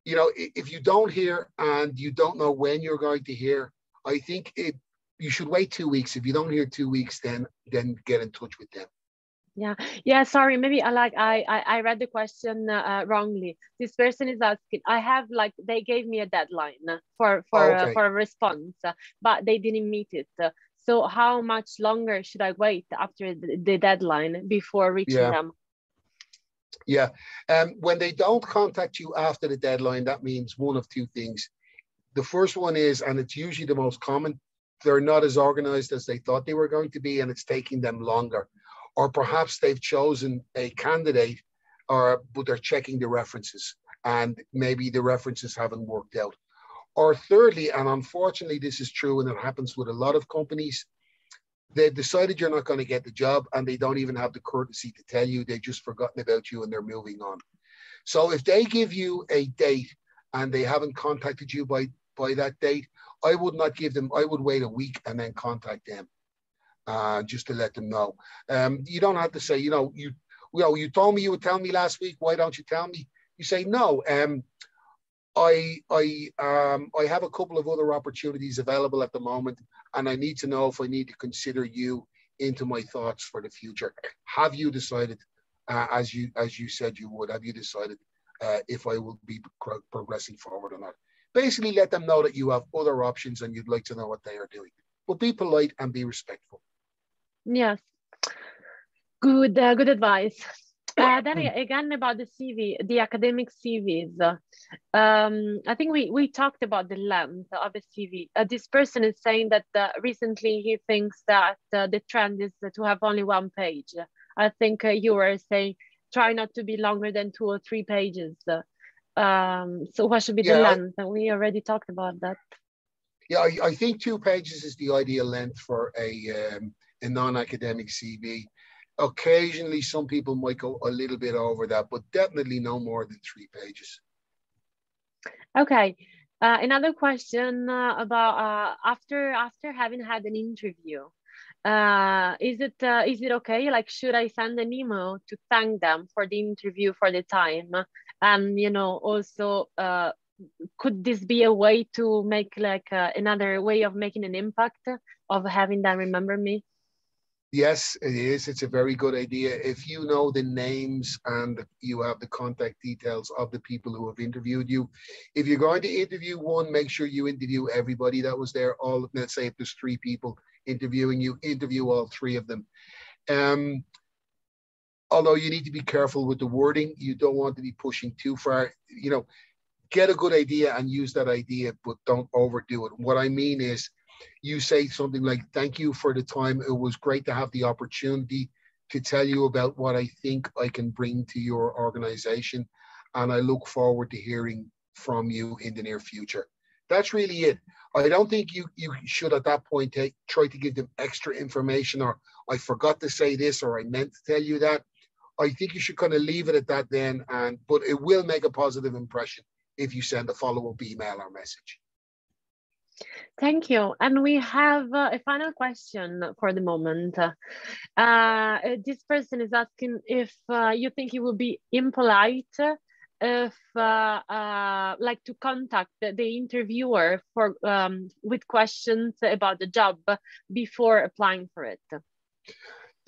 you know, if you don't hear and you don't know when you're going to hear, I think you should wait 2 weeks. If you don't hear 2 weeks, then get in touch with them. Yeah. Sorry, maybe I read the question wrongly. This person is asking. I have, like, they gave me a deadline for a response, but they didn't meet it. So how much longer should I wait after the deadline before reaching them? Yeah. When they don't contact you after the deadline, that means one of two things. The first one is, and it's usually the most common, they're not as organized as they thought they were going to be, and it's taking them longer. Or perhaps they've chosen a candidate, but they're checking the references, and maybe the references haven't worked out. Or thirdly, and unfortunately this is true and it happens with a lot of companies, they've decided you're not going to get the job and they don't even have the courtesy to tell you. They've just forgotten about you and they're moving on. So if they give you a date and they haven't contacted you by that date, I would not give them, I would wait a week and then contact them. Just to let them know. You don't have to say, you told me you would tell me last week. Why don't you tell me? You say, no, I have a couple of other opportunities available at the moment, and I need to know if I need to consider you into my thoughts for the future. Have you decided, as you said you would, have you decided if I will be progressing forward or not? Basically, let them know that you have other options and you'd like to know what they are doing. But be polite and be respectful. Yes, good advice. Then again about the CV, the academic CVs. I think we talked about the length of a CV. This person is saying that recently he thinks that the trend is to have only one page. I think you were saying try not to be longer than 2 or 3 pages. So what should be the length? We already talked about that. Yeah, I think 2 pages is the ideal length for a non-academic CV. Occasionally, some people might go a little bit over that, but definitely no more than 3 pages. Okay. Another question about after having had an interview, is it okay? Like, should I send an email to thank them for the interview, for the time, and also could this be a way to make like another way of making an impact of having them remember me? Yes, it is. It's a very good idea. If you know the names and you have the contact details of the people who have interviewed you, if you're going to interview one, make sure you interview everybody that was there. All, let's say if there's three people interviewing you, interview all three of them. Um, Although you need to be careful with the wording, you don't want to be pushing too far. Get a good idea and use that idea, but don't overdo it. What I mean is, you say something like, thank you for the time. It was great to have the opportunity to tell you about what I think I can bring to your organization. And I look forward to hearing from you in the near future. That's really it. I don't think you should at that point try to give them extra information, or I forgot to say this, or I meant to tell you that. I think you should kind of leave it at that then. But it will make a positive impression if you send a follow-up email or message. Thank you. And we have a final question for the moment. This person is asking if you think it would be impolite if like to contact the interviewer for with questions about the job before applying for it.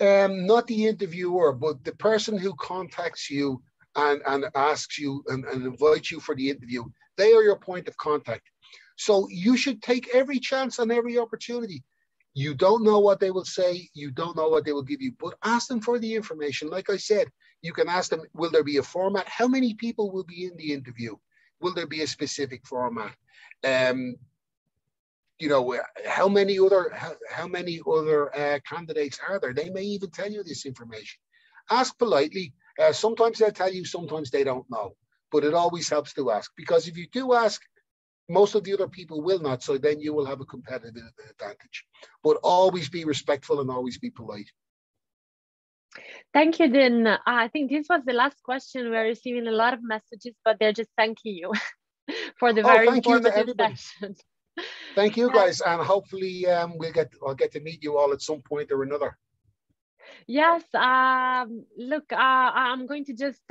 Not the interviewer, but the person who contacts you and asks you and invites you for the interview. They are your point of contact. So you should take every chance and every opportunity. You don't know what they will say. You don't know what they will give you, but ask them for the information. Like I said, you can ask them, will there be a format? How many people will be in the interview? Will there be a specific format? How many other candidates are there? They may even tell you this information. Ask politely. Sometimes they'll tell you, sometimes they don't know, but it always helps to ask, because if you do ask, most of the other people will not, so then you will have a competitive advantage. But always be respectful and always be polite. Thank you, Din. I think this was the last question. We're receiving a lot of messages, but they're just thanking you for the very informative session. Thank you, guys, and hopefully I'll get to meet you all at some point or another. Yes, look, I'm going to just,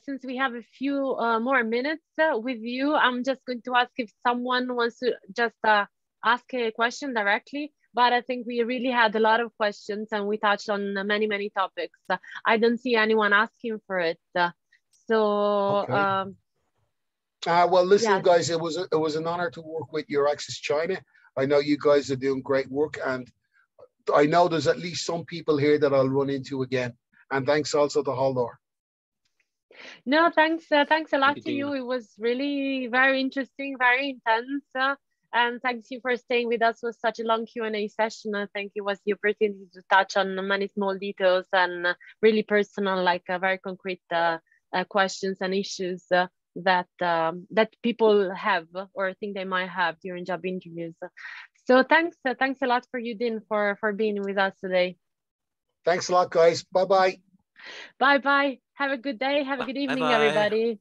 since we have a few more minutes with you, I'm just going to ask if someone wants to just ask a question directly. But I think we really had a lot of questions and we touched on many, many topics. I don't see anyone asking for it. Okay. Well, listen, yes, guys, it was an honor to work with Euraccess China. I know you guys are doing great work, and I know there's at least some people here that I'll run into again. And thanks also to Haldor. No, thanks a lot to you. It was really very interesting, very intense. And thanks you for staying with us for such a long Q&A session. I think it was the opportunity to touch on many small details and really personal, like very concrete questions and issues that people have or think they might have during job interviews. So thanks a lot for you, Din, for being with us today. Thanks a lot, guys. Bye-bye. Bye-bye. Have a good day. Have a good evening, everybody.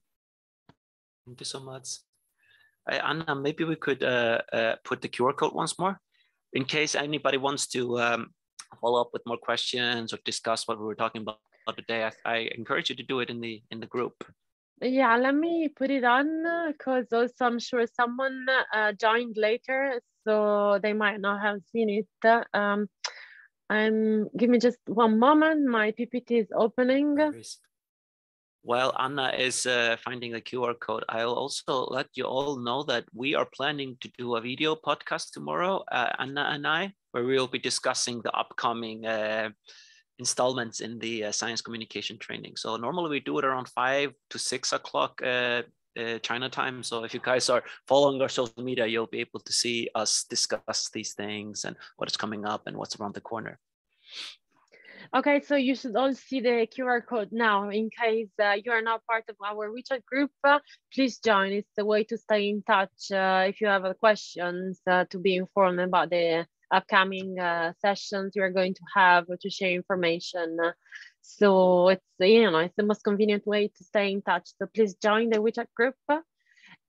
Thank you so much. Anna, maybe we could put the QR code once more in case anybody wants to follow up with more questions or discuss what we were talking about today. I encourage you to do it in the group. Yeah, let me put it on because also I'm sure someone joined later, so they might not have seen it. Give me just one moment. My PPT is opening. While Anna is finding the QR code, I'll also let you all know that we are planning to do a video podcast tomorrow, Anna and I, where we'll be discussing the upcoming installments in the science communication training. So normally we do it around 5 to 6 o'clock China time. So if you guys are following our social media, you'll be able to see us discuss these things and what is coming up and what's around the corner. Okay, so you should all see the QR code now. In case you are not part of our WeChat group, please join. It's the way to stay in touch if you have questions, to be informed about the upcoming sessions we are going to have, to share information. So it's, it's the most convenient way to stay in touch. So please join the WeChat group.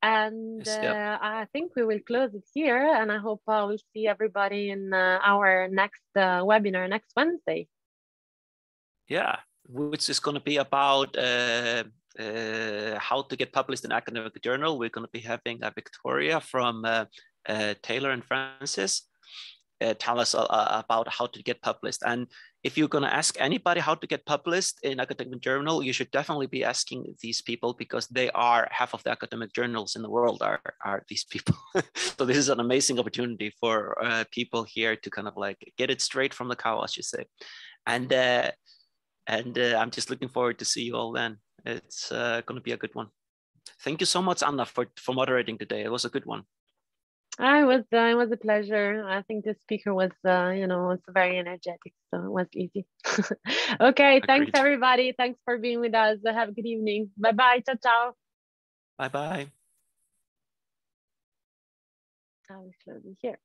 And yes, yep. I think we will close it here, and I hope we'll see everybody in our next webinar next Wednesday. Yeah, which is going to be about how to get published in academic journal. We're going to be having Victoria from Taylor and Francis tell us about how to get published. And if you're going to ask anybody how to get published in academic journal, you should definitely be asking these people, because they are half of the academic journals in the world are these people. So this is an amazing opportunity for people here to kind of like get it straight from the cow, as you say. And I'm just looking forward to see you all then. It's going to be a good one. Thank you so much, Anna, for moderating today. It was a good one. It was a pleasure. I think the speaker was, was very energetic, so it was easy. Okay, Agreed. Thanks everybody. Thanks for being with us. Have a good evening. Bye-bye. Ciao, ciao. Bye-bye. I'll close it here.